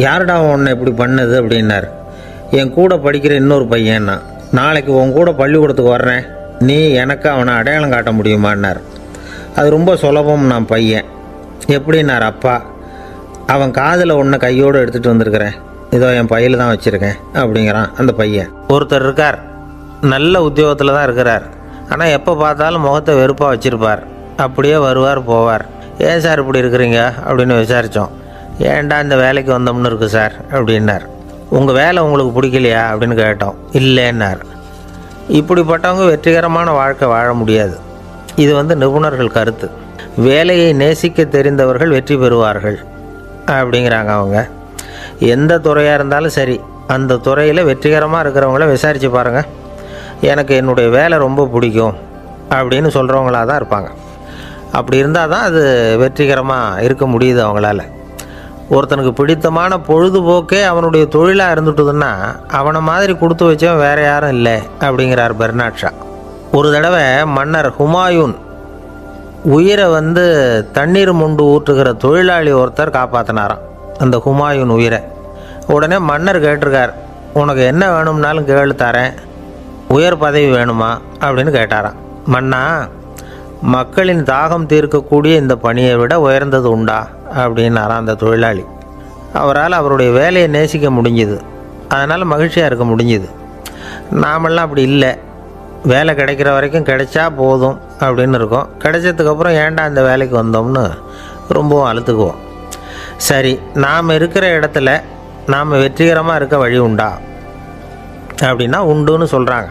யாருடா உன்னை இப்படி பண்ணது அப்படின்னார். என் கூட படிக்கிற இன்னொரு பையன்னா. நாளைக்கு உன் கூட பள்ளிக்கூடத்துக்கு வர்றேன், நீ எனக்கு அவனை அடையாளம் காட்ட முடியுமான்னார். அது ரொம்ப சுலபம் நான் பையன். எப்படின்னார் அப்பா. அவன் காதில் ஒன்று கையோடு எடுத்துகிட்டு வந்திருக்கிறேன், இதோ என் பையில் தான் வச்சுருக்கேன் அப்படிங்கிறான் அந்த பையன். ஒருத்தர் இருக்கார், நல்ல உத்தியோகத்தில் தான் இருக்கிறார். ஆனால் எப்போ பார்த்தாலும் முகத்தை வெறுப்பாக வச்சுருப்பார். அப்படியே வருவார் போவார். ஏன் சார் இப்படி இருக்கிறீங்க அப்படின்னு விசாரித்தோம். ஏன்டா இந்த வேலைக்கு வந்தோம்னு இருக்குது சார் அப்படின்னார். உங்கள் வேலை உங்களுக்கு பிடிக்கலையா அப்படின்னு கேட்டோம். இல்லைன்னார். இப்படிப்பட்டவங்க வெற்றிகரமான வாழ்க்கை வாழ முடியாது. இது நிபுணர்கள் கருத்து. வேலையை நேசிக்க தெரிந்தவர்கள் வெற்றி பெறுவார்கள் அப்படிங்கிறாங்க அவங்க. எந்த துறையாக இருந்தாலும் சரி, அந்த துறையில் வெற்றிகரமாக இருக்கிறவங்கள விசாரித்து பாருங்கள். எனக்கு என்னுடைய வேலை ரொம்ப பிடிக்கும் அப்படின்னு சொல்கிறவங்களாக தான் இருப்பாங்க. அப்படி இருந்தால் தான் அது வெற்றிகரமாக இருக்க முடியுது அவங்களால. ஒருத்தனுக்கு பிடித்தமான பொழுதுபோக்கே அவனுடைய தொழிலாக இருந்துட்டுதுன்னா அவனை மாதிரி கொடுத்து வச்சவன் வேறு யாரும் இல்லை அப்படிங்கிறார் பெர்னாட் ஷா. ஒரு தடவை மன்னர் ஹுமாயூன் உயிரை தண்ணீர் மொண்டு ஊற்றுகிற தொழிலாளி ஒருத்தர் காப்பாற்றினாராம் அந்த ஹுமாயூன் உயிரை. உடனே மன்னர் கேட்டிருக்கார், உனக்கு என்ன வேணும்னாலும் கேளு தரேன், உயர் பதவி வேணுமா அப்படின்னு கேட்டாராம். மன்னா, மக்களின் தாகம் தீர்க்கக்கூடிய இந்த பணியை விட உயர்ந்தது உண்டா அப்படின்னாராம் அந்த தொழிலாளி. அவரால் அவருடைய வேலையை நேசிக்க முடிஞ்சுது, அதனால் மகிழ்ச்சியாக இருக்க முடிஞ்சுது. நாமெல்லாம் அப்படி இல்லை, வேலை கிடைக்கிற வரைக்கும் கிடைச்சா போதும் அப்படின்னு இருக்கோம். கிடைச்சதுக்கப்புறம் ஏன்டா இந்த வேலைக்கு வந்தோம்னு ரொம்பவும் அழுத்துக்குவோம். சரி, நாம் இருக்கிற இடத்துல நாம் வெற்றிகரமாக இருக்க வழி உண்டா அப்படின்னா உண்டுன்னு சொல்கிறாங்க.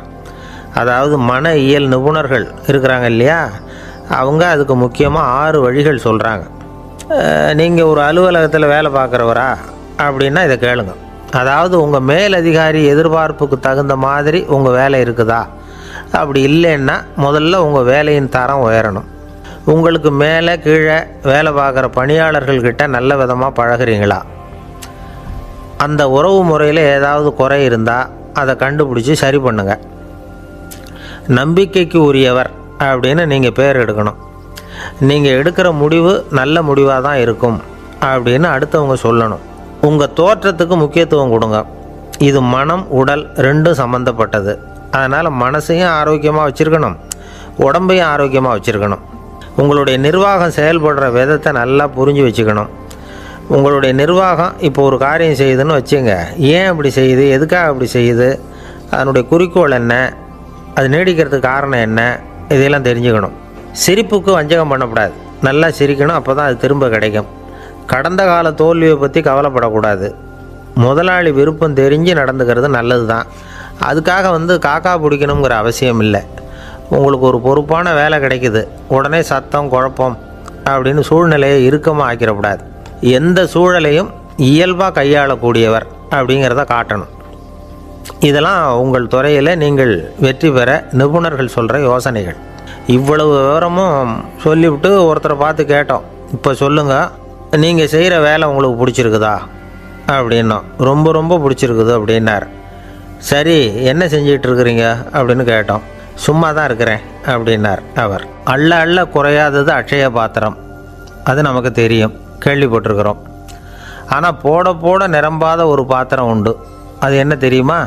அதாவது மன இயல் நிபுணர்கள் இருக்கிறாங்க இல்லையா, அவங்க அதுக்கு முக்கியமாக 6 வழிகள் சொல்கிறாங்க. நீங்கள் ஒரு அலுவலகத்தில் வேலை பார்க்குறவரா அப்படின்னா இதை கேளுங்க. அதாவது உங்கள் மேலதிகாரி எதிர்பார்ப்புக்கு தகுந்த மாதிரி உங்கள் வேலை இருக்குதா? அப்படி இல்லைன்னா முதல்ல உங்கள் வேலையின் தரம் உயரணும். உங்களுக்கு மேலே கீழே வேலை பார்க்குற பணியாளர்கள்கிட்ட நல்ல விதமாக பழகிறீங்களா? அந்த உறவு முறையில் ஏதாவது குறை இருந்தால் அதை கண்டுபிடிச்சி சரி பண்ணுங்கள். நம்பிக்கைக்கு உரியவர் அப்படின்னு நீங்கள் பேர் எடுக்கணும். நீங்கள் எடுக்கிற முடிவு நல்ல முடிவாக தான் இருக்கும் அப்படின்னு அடுத்தவங்க சொல்லணும். உங்கள் தோற்றத்துக்கு முக்கியத்துவம் கொடுங்க. இது மனம் உடல் ரெண்டும் சம்மந்தப்பட்டது. அதனால் மனசையும் ஆரோக்கியமாக வச்சுருக்கணும், உடம்பையும் ஆரோக்கியமாக வச்சுருக்கணும். உங்களுடைய நிர்வாகம் செயல்படுற விதத்தை நல்லா புரிஞ்சு வச்சுக்கணும். உங்களுடைய நிர்வாகம் இப்போ ஒரு காரியம் செய்யுதுன்னு வச்சுங்க, ஏன் அப்படி செய்யுது, எதுக்காக அப்படி செய்யுது, அதனுடைய குறிக்கோள் என்ன, அது நீடிக்கிறதுக்கு காரணம் என்ன, இதையெல்லாம் தெரிஞ்சுக்கணும். சிரிப்புக்கு வஞ்சகம் பண்ணக்கூடாது, நல்லா சிரிக்கணும், அப்போ தான் அது திரும்ப கிடைக்கும். கடந்த கால தோல்வியை பற்றி கவலைப்படக்கூடாது. முதலாளி விருப்பம் தெரிஞ்சு நடந்துக்கிறது நல்லது தான். அதுக்காக காக்கா பிடிக்கணுங்கிற அவசியம் இல்லை. உங்களுக்கு ஒரு பொறுப்பான வேலை கிடைக்குது, உடனே சத்தம் குழப்பம் அப்படின்னு சூழ்நிலையை இறுக்கமாக ஆக்கிடக்கூடாது. எந்த சூழலையும் இயல்பாக கையாளக்கூடியவர் அப்படிங்கிறத காட்டணும். இதெல்லாம் உங்கள் துறையில் நீங்கள் வெற்றி பெற நிபுணர்கள் சொல்கிற யோசனைகள். இவ்வளவு விவரமும் சொல்லிவிட்டு ஒருத்தரை பார்த்து கேட்டோம், இப்போ சொல்லுங்கள், நீங்கள் செய்கிற வேலை உங்களுக்கு பிடிச்சிருக்குதா அப்படின்னோம். ரொம்ப ரொம்ப பிடிச்சிருக்குது அப்படின்னார். சரி, என்ன செஞ்சிட்ருக்குறீங்க அப்படின்னு கேட்டோம். சும்மா தான் இருக்கிறேன் அப்படின்னார் அவர். அள்ள அள்ள குறையாதது அட்சய பாத்திரம், அது நமக்கு தெரியும், கேள்விப்பட்டிருக்கிறோம். ஆனால் போட போட நிரம்பாத ஒரு பாத்திரம் உண்டு. அது என்ன தெரியுமா?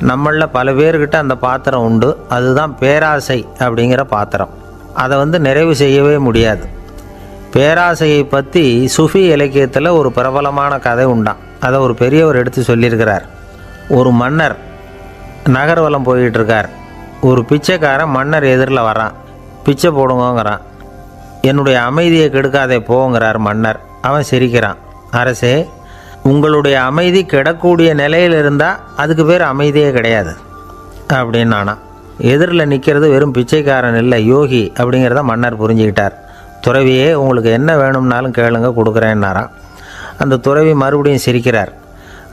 நம்மளில் பல பேர்கிட்ட அந்த பாத்திரம் உண்டு. அதுதான் பேராசை அப்படிங்கிற பாத்திரம். அதை நிறைவு செய்யவே முடியாது. பேராசையை பற்றி சுஃபி இலக்கியத்தில் ஒரு பிரபலமான கதை உண்டான். அதை ஒரு பெரியவர் எடுத்து சொல்லியிருக்கிறார். ஒரு மன்னர் நகர்வலம் போயிட்டுருக்கார். ஒரு பிச்சைக்காரன் மன்னர் எதிரில் வரான். பிச்சை போடுங்கிறான். என்னுடைய அமைதியை கெடுக்காதே போங்கிறார் மன்னர். அவன் சிரிக்கிறான். அரசே, உங்களுடைய அமைதி கெடக்கூடிய நிலையில் இருந்தால் அதுக்கு பேர் அமைதியே கிடையாது அப்படின்னு நானா. எதிரில் நிற்கிறது வெறும் பிச்சைக்காரன் இல்லை, யோகி அப்படிங்கிறத மன்னர் புரிஞ்சுக்கிட்டார். துறவியே, உங்களுக்கு என்ன வேணும்னாலும் கேளுங்க, கொடுக்குறேன்னாராம். அந்த துறவி மறுபடியும் சிரிக்கிறார்.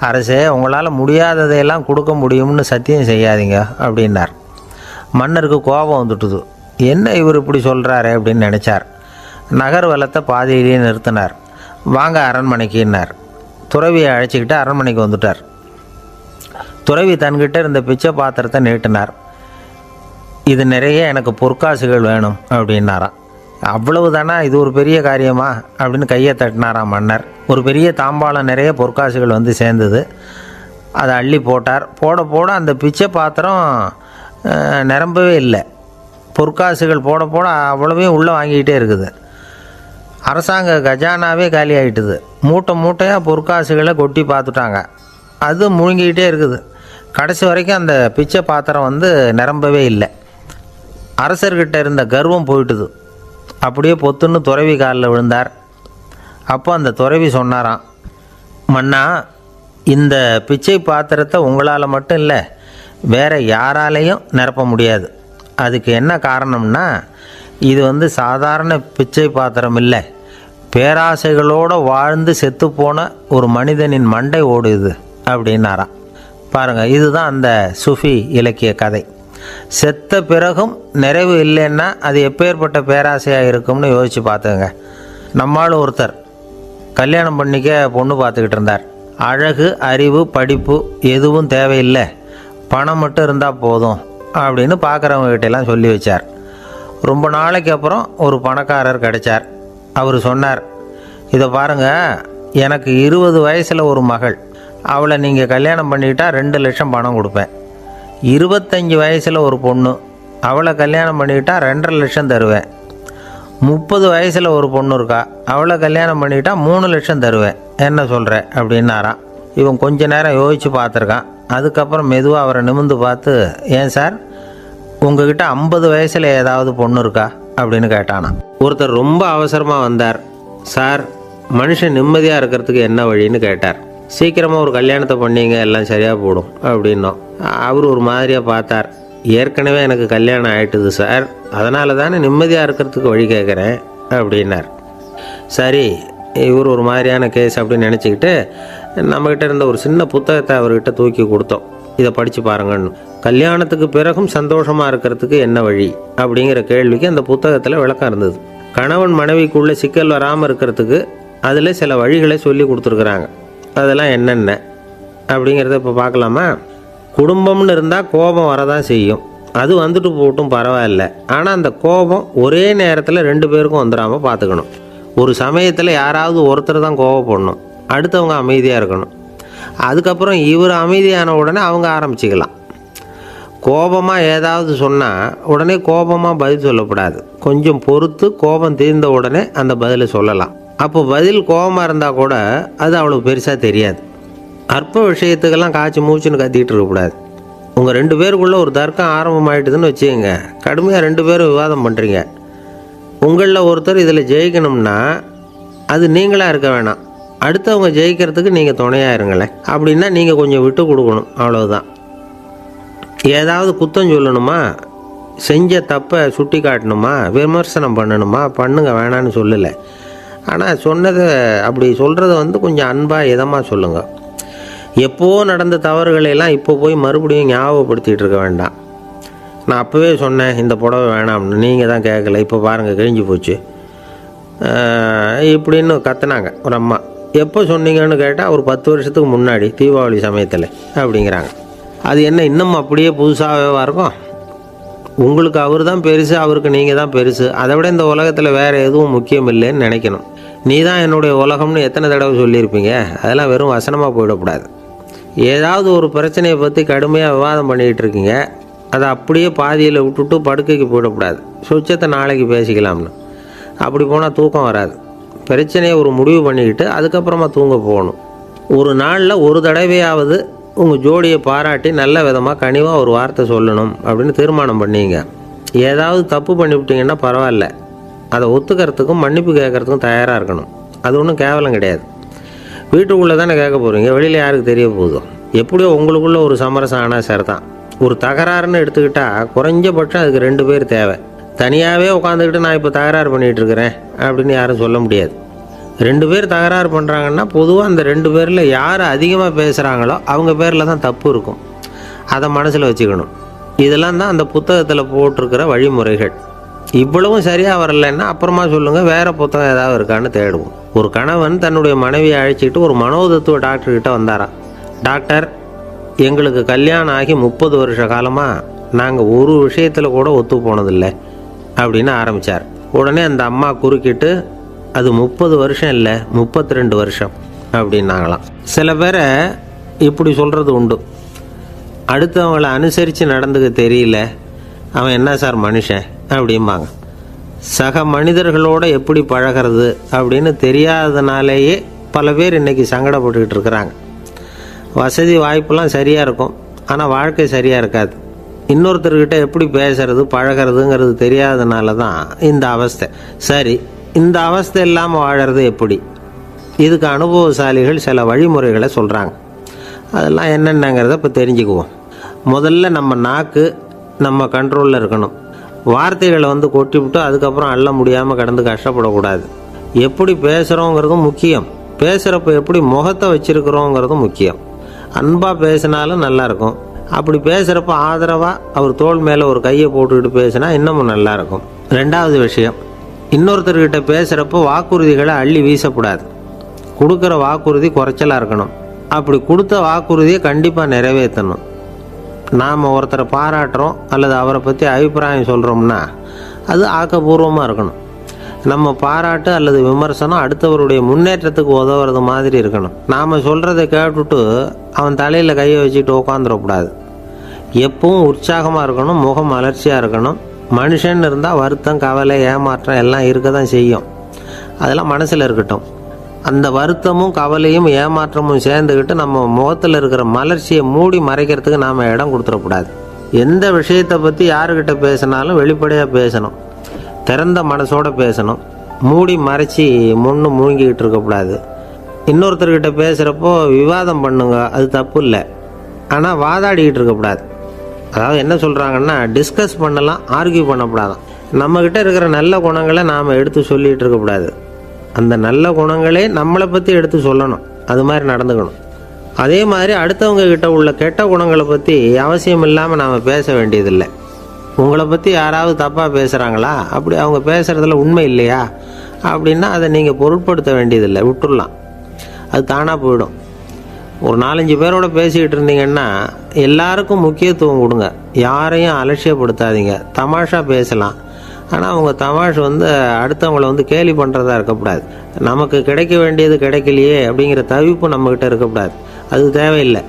அரசே, உங்களால் முடியாததையெல்லாம் கொடுக்க முடியும்னு சத்தியம் செய்யாதீங்க அப்படின்னார். மன்னருக்கு கோபம் வந்துட்டுது. என்ன இவர் இப்படி சொல்கிறாரு அப்படின்னு நினச்சார். நகர்வலத்தை பாதியிலேயே நிறுத்தினார். வாங்க அரண்மனைக்குன்னார். துறவியை அழைச்சிக்கிட்டு அரண்மனைக்கு வந்துட்டார். துறவி தன்கிட்ட இருந்த பிச்சை பாத்திரத்தை நீட்டினார். இது நிறைய எனக்கு பொற்காசுகள் வேணும் அப்படின்னாராம். அவ்வளவு தானா, இது ஒரு பெரிய காரியமா அப்படின்னு கையை தட்டினாராம் மன்னர். ஒரு பெரிய தாம்பாளம் நிறைய பொற்காசுகள் வந்து சேர்ந்தது. அதை அள்ளி போட்டார். போட போட அந்த பிச்சை பாத்திரம் நிரம்பவே இல்லை. பொற்காசுகள் போட போட அவ்வளவையும் உள்ளே வாங்கிக்கிட்டே இருக்குது. அரசாங்க கஜானாவே காலி ஆகிட்டுது. மூட்டை மூட்டையாக பொற்காசுகளை கொட்டி பார்த்துட்டாங்க. அது முழுங்கிக்கிட்டே இருக்குது. கடைசி வரைக்கும் அந்த பிச்சை பாத்திரம் வந்து நிரம்பவே இல்லை. அரசர்கிட்ட இருந்த கர்வம் போயிட்டுது. அப்படியே பொத்துன்னு துறவி காலில் விழுந்தார். அப்போ அந்த துறவி சொன்னாராம், மன்னா, இந்த பிச்சை பாத்திரத்தை உங்களால் மட்டும் இல்லை, வேறு யாராலையும் நிரப்ப முடியாது. அதுக்கு என்ன காரணம்னா, இது வந்து சாதாரண பிச்சை பாத்திரம் இல்லை, பேராசைகளோடு வாழ்ந்து செத்துப்போன ஒரு மனிதனின் மண்டை ஓடுது அப்படின்னாராம். பாருங்கள், இதுதான் அந்த சுஃபி இலக்கிய கதை. செத்த பிறகும் நிறைவு இல்லைன்னா அது எப்பேற்பட்ட பேராசையாக இருக்கும்னு யோசித்து பார்த்துங்க. நம்மால் ஒருத்தர் கல்யாணம் பண்ணிக்க பொண்ணு பார்த்துக்கிட்டு இருந்தார். அழகு, அறிவு, படிப்பு எதுவும் தேவையில்லை, பணம் மட்டும் இருந்தால் போதும் அப்படின்னு பார்க்குறவங்ககிட்டெல்லாம் சொல்லி வச்சார். ரொம்ப நாளைக்கு அப்புறம் ஒரு பணக்காரர் கிடைச்சார். அவர் சொன்னார், இதை பாருங்கள், எனக்கு 20 வயசில் ஒரு மகள், அவளை நீங்கள் கல்யாணம் பண்ணிக்கிட்டால் 2 லட்சம் பணம் கொடுப்பேன். 25 வயசில் ஒரு பொண்ணு, அவளை கல்யாணம் பண்ணிக்கிட்டால் 2.5 லட்சம் தருவேன். 30 வயசில் ஒரு பொண்ணு இருக்கா, அவளை கல்யாணம் பண்ணிக்கிட்டால் 3 லட்சம் தருவேன். என்ன சொல்கிற அப்படின்னாராம். இவன் கொஞ்ச நேரம் யோசித்து பார்த்துருக்கான். அதுக்கப்புறம் மெதுவாக அவரை நிமிர்ந்து பார்த்து, ஏன் சார், உங்ககிட்ட 50 வயசில் ஏதாவது பொண்ணு இருக்கா அப்படின்னு கேட்டானா. ஒருத்தர் ரொம்ப அவசரமாக வந்தார். சார், மனுஷன் நிம்மதியாக இருக்கிறதுக்கு என்ன வழின்னு கேட்டார். சீக்கிரமாக ஒரு கல்யாணத்தை பண்ணிங்க, எல்லாம் சரியாக போடும் அப்படின்னோம். அவர் ஒரு மாதிரியாக பார்த்தார். ஏற்கனவே எனக்கு கல்யாணம் ஆகிட்டுது சார், அதனால தானே நிம்மதியாக இருக்கிறதுக்கு வழி கேட்குறேன் அப்படின்னார். சரி, இவர் ஒரு மாதிரியான கேஸ் அப்படின்னு நினச்சிக்கிட்டு நம்மக்கிட்ட இருந்த ஒரு சின்ன புத்தகத்தை அவர்கிட்ட தூக்கி கொடுத்தோம். இதை படித்து பாருங்கன்னு. கல்யாணத்துக்கு பிறகும் சந்தோஷமாக இருக்கிறதுக்கு என்ன வழி அப்படிங்கிற கேள்விக்கு அந்த புத்தகத்தில் விளக்கம் இருந்தது. கணவன் மனைவிக்குள்ளே சிக்கல் வராமல் இருக்கிறதுக்கு அதில் சில வழிகளை சொல்லி கொடுத்துருக்குறாங்க. அதெல்லாம் என்னென்ன அப்படிங்கிறத இப்போ பார்க்கலாமா? குடும்பம்னு இருந்தால் கோபம் வரதான் செய்யும். அது வந்துட்டு போட்டும் பரவாயில்ல. ஆனால் அந்த கோபம் ஒரே நேரத்தில் 2 பேருக்கும் வந்துடாமல் பார்த்துக்கணும். ஒரு சமயத்தில் யாராவது ஒருத்தர் தான் கோபப்படணும், அடுத்தவங்க அமைதியாக இருக்கணும். அதுக்கப்புறம் இவர் அமைதியான உடனே அவங்க ஆரம்பிச்சிக்கலாம். கோபமாக ஏதாவது சொன்னால் உடனே கோபமாக பதில் சொல்லக்கூடாது. கொஞ்சம் பொறுத்து கோபம் தீர்ந்த உடனே அந்த பதிலை சொல்லலாம். அப்போ பதில் கோபமாக இருந்தால் கூட அது அவ்வளோ பெருசாக தெரியாது. அற்ப விஷயத்துக்கெல்லாம் காய்ச்சி மூச்சுன்னு கத்திக்கிட்டு இருக்கக்கூடாது. உங்கள் 2 பேருக்குள்ளே ஒரு தர்க்கம் ஆரம்பமாயிட்டுதுன்னு வச்சுக்கோங்க. கடுமையாக 2 பேரும் விவாதம் பண்ணுறீங்க. உங்களில் ஒருத்தர் இதில் ஜெயிக்கணும்னா அது நீங்களாக இருக்க வேணாம், அடுத்தவங்க ஜெயிக்கிறதுக்கு நீங்கள் துணையாக இருங்களேன். அப்படின்னா நீங்கள் கொஞ்சம் விட்டு கொடுக்கணும், அவ்வளவுதான். ஏதாவது குத்தம் சொல்லணுமா, செஞ்ச தப்பை சுட்டி காட்டணுமா, விமர்சனம் பண்ணணுமா, பண்ணுங்க, வேணான்னு சொல்லலை. ஆனால் சொன்னதை அப்படி சொல்கிறத வந்து கொஞ்சம் அன்பாக இதமாக சொல்லுங்கள். எப்போ நடந்த தவறுகளையெல்லாம் இப்போ போய் மறுபடியும் ஞாபகப்படுத்திகிட்டு இருக்க வேண்டாம். நான் அப்போவே சொன்னேன் இந்த புடவை வேணாம்னு, நீங்கள் தான் கேட்கல, இப்போ பாருங்கள் கிழிஞ்சு போச்சு இப்படின்னு கத்துனாங்க ஒரு அம்மா. எப்போ சொன்னீங்கன்னு கேட்டால் ஒரு 10 வருஷத்துக்கு முன்னாடி தீபாவளி சமயத்தில் அப்படிங்கிறாங்க. அது என்ன இன்னும் அப்படியே புதுசாகவே இருக்கும்? உங்களுக்கு அவர் தான் பெருசு, அவருக்கு நீங்கள் தான் பெருசு. அதை விட இந்த உலகத்தில் வேறு எதுவும் முக்கியம் இல்லைன்னு நினைக்கணும். நீ தான் என்னுடைய உலகம்னு எத்தனை தடவை சொல்லியிருப்பீங்க? அதெல்லாம் வெறும் வசனமாக போயிடக்கூடாது. ஏதாவது ஒரு பிரச்சனையை பற்றி கடுமையாக விவாதம் பண்ணிக்கிட்டு இருக்கீங்க, அதை அப்படியே பாதியில் விட்டுட்டு படுக்கைக்கு போயிடக்கூடாது. சுச்சத்தை நாளைக்கு பேசிக்கலாம்னு. அப்படி போனால் தூக்கம் வராது. பிரச்சனையை ஒரு முடிவு பண்ணிக்கிட்டு அதுக்கப்புறமா தூங்க போகணும். ஒரு நாளில் ஒரு தடவையாவது உங்கள் ஜோடியை பாராட்டி நல்ல விதமாக கனிவாக ஒரு வார்த்தை சொல்லணும் அப்படின்னு தீர்மானம் பண்ணிங்க. ஏதாவது தப்பு பண்ணிவிட்டீங்கன்னா பரவாயில்ல, அதை ஒத்துக்கிறதுக்கும் மன்னிப்பு கேட்குறதுக்கும் தயாராக இருக்கணும். அது ஒன்றும் கேவலம் கிடையாது. வீட்டுக்குள்ளே தானே கேட்க போகிறீங்க, வெளியில் யாருக்கு தெரிய போகுதோ? எப்படியோ உங்களுக்குள்ளே ஒரு சமரசம் ஆனால் சரிதான். ஒரு தகராறுன்னு எடுத்துக்கிட்டால் குறைஞ்சபட்சம் அதுக்கு 2 பேர் தேவை. தனியாகவே உட்காந்துக்கிட்டு நான் இப்போ தகராறு பண்ணிகிட்டு இருக்கிறேன் அப்படின்னு யாரும் சொல்ல முடியாது. 2 பேர் தகராறு பண்ணுறாங்கன்னா பொதுவாக அந்த 2 பேரில் யார் அதிகமாக பேசுகிறாங்களோ அவங்க பேரில் தான் தப்பு இருக்கும். அதை மனசில் வச்சுக்கணும். இதெல்லாம் தான் அந்த புத்தகத்தில் போட்டிருக்கிற வழிமுறைகள். இவ்வளவும் சரியாக வரலைன்னா அப்புறமா சொல்லுங்கள், வேறு புத்தகம் ஏதாவது இருக்கான்னு தேடுவோம். ஒரு கணவன் தன்னுடைய மனைவியை அழைச்சிக்கிட்டு ஒரு மனோதத்துவ டாக்டர்கிட்ட வந்தாராம். டாக்டர், எங்களுக்கு கல்யாணம் ஆகி 30 வருஷ காலமாக நாங்கள் ஒரு விஷயத்தில் கூட ஒத்து போனதில்லை அப்படின்னு ஆரம்பித்தார். உடனே அந்த அம்மா குறுக்கிட்டு, அது 30 வருஷம் இல்லை 32 வருஷம் அப்படின்னாங்களாம். சில பேரை இப்படி சொல்கிறது உண்டு. அடுத்தவங்களை அனுசரித்து நடந்துக்க தெரியல, அவன் என்ன சார் மனுஷன் அப்படிம்பாங்க. சக மனிதர்களோடு எப்படி பழகிறது அப்படின்னு தெரியாதனாலேயே பல பேர் இன்றைக்கி சங்கடப்பட்டுக்கிட்டு இருக்கிறாங்க. வசதி வாய்ப்பெல்லாம் சரியாக இருக்கும், ஆனால் வாழ்க்கை சரியாக இருக்காது. இன்னொருத்தர்கிட்ட எப்படி பேசுறது பழகிறதுங்கிறது தெரியாதனால தான் இந்த அவஸ்தை. சரி, இந்த அவஸ்தை இல்லாமல் வாழறது எப்படி? இதுக்கு அனுபவசாலிகள் சில வழிமுறைகளை சொல்கிறாங்க. அதெல்லாம் என்னென்னங்கிறத இப்போ தெரிஞ்சுக்குவோம். முதல்ல நம்ம நாக்கு நம்ம கண்ட்ரோலில் இருக்கணும். வார்த்தைகளை கொட்டிவிட்டு அதுக்கப்புறம் அள்ள முடியாமல் கடந்து கஷ்டப்படக்கூடாது. எப்படி பேசுகிறோங்கிறதும் முக்கியம், பேசுகிறப்ப எப்படி முகத்தை வச்சுருக்கிறோங்கிறதும் முக்கியம். அன்பாக பேசினாலும் நல்லாயிருக்கும். அப்படி பேசுகிறப்ப ஆதரவாக அவர் தோள் மேலே ஒரு கையை போட்டுக்கிட்டு பேசினா இன்னமும் நல்லாயிருக்கும். 2வது விஷயம், இன்னொருத்தர்கிட்ட பேசுகிறப்போ வாக்குறுதிகளை அள்ளி வீசக்கூடாது. கொடுக்குற வாக்குறுதி குறைச்சலாக இருக்கணும். அப்படி கொடுத்த வாக்குறுதியை கண்டிப்பாக நிறைவேற்றணும். நாம் ஒருத்தரை பாராட்டுறோம் அல்லது அவரை பற்றி அபிப்பிராயம் சொல்கிறோம்னா அது ஆக்கப்பூர்வமாக இருக்கணும். நம்ம பாராட்டு அல்லது விமர்சனம் அடுத்தவருடைய முன்னேற்றத்துக்கு உதவுறது மாதிரி இருக்கணும். நாம் சொல்கிறத கேட்டுட்டு அவன் தலையில் கையை வச்சுட்டு உட்காந்துடக்கூடாது. எப்பவும் உற்சாகமாக இருக்கணும், முகம் மலர்ச்சியாக இருக்கணும். மனுஷன் இருந்தால் வருத்தம், கவலை, ஏமாற்றம் எல்லாம் இருக்க தான் செய்யும். அதெல்லாம் மனசில் இருக்கட்டும். அந்த வருத்தமும் கவலையும் ஏமாற்றமும் சேர்ந்துக்கிட்டு நம்ம முகத்தில் இருக்கிற மலர்ச்சியை மூடி மறைக்கிறதுக்கு நாம் இடம் கொடுத்துடக்கூடாது. எந்த விஷயத்தை பற்றி யாருக்கிட்ட பேசினாலும் வெளிப்படையாக பேசணும், திறந்த மனசோடு பேசணும். மூடி மறைச்சி முன்னு மூழ்கிக்கிட்டு இருக்கக்கூடாது. இன்னொருத்தர்கிட்ட பேசுகிறப்போ விவாதம் பண்ணுங்க, அது தப்பு இல்லை. ஆனால் வாதாடிக்கிட்டு இருக்கக்கூடாது. அதாவது என்ன சொல்கிறாங்கன்னா, டிஸ்கஸ் பண்ணலாம், ஆர்கியூ பண்ணக்கூடாதான். நம்மக்கிட்ட இருக்கிற நல்ல குணங்களை நாம் எடுத்து சொல்லிகிட்டு இருக்கக்கூடாது. அந்த நல்ல குணங்களே நம்மளை பற்றி எடுத்து சொல்லணும். அது மாதிரி நடந்துக்கணும். அதே மாதிரி அடுத்தவங்க கிட்ட உள்ள கெட்ட குணங்களை பற்றி அவசியம் இல்லாமல் நாம் பேச வேண்டியதில்லை. உங்களை பற்றி யாராவது தப்பாக பேசுகிறாங்களா, அப்படி அவங்க பேசுகிறதுல உண்மை இல்லையா அப்படின்னா அதை நீங்கள் பொருட்படுத்த வேண்டியதில்லை, விட்டுடலாம். அது தானாக போயிடும். ஒரு 4-5 பேரோட பேசிக்கிட்டு இருந்தீங்கன்னா எல்லாருக்கும் முக்கியத்துவம் கொடுங்க. யாரையும் அலட்சியப்படுத்தாதீங்க. தமாஷா பேசலாம், ஆனால் அவங்க தமாஷ் அடுத்தவங்களை கேலி பண்ணுறதா இருக்கக்கூடாது. நமக்கு கிடைக்க வேண்டியது கிடைக்கலையே அப்படிங்கிற தவிப்பு நம்மக்கிட்ட இருக்கக்கூடாது. அது தேவையில்லை.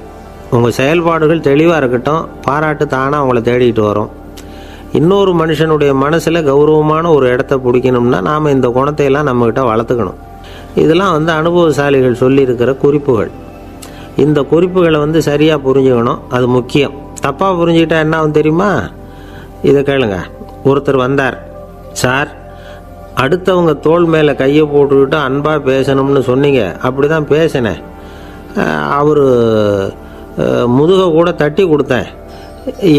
உங்கள் செயல்பாடுகள் தெளிவாக இருக்கட்டும். பாராட்டு தானாக அவங்கள தேடிட்டு வரும். இன்னொரு மனுஷனுடைய மனசில் கௌரவமான ஒரு இடத்த பிடிக்கணும்னா நாம் இந்த குணத்தையெல்லாம் நம்மக்கிட்ட வளர்த்துக்கணும். இதெல்லாம் அனுபவசாலிகள் சொல்லியிருக்கிற குறிப்புகள். இந்த குறிப்புகளை சரியாக புரிஞ்சுக்கணும், அது முக்கியம். தப்பாக புரிஞ்சுக்கிட்டா என்ன ஆகும் தெரியுமா? இதை கேளுங்க. ஒருத்தர் வந்தார், சார் அடுத்தவங்க தோள் மேலே கையை போட்டுக்கிட்டு அன்பாக பேசணும்னு சொன்னீங்க, அப்படி தான் பேசினேன். அவர் முதுகை கூட தட்டி கொடுத்தேன்,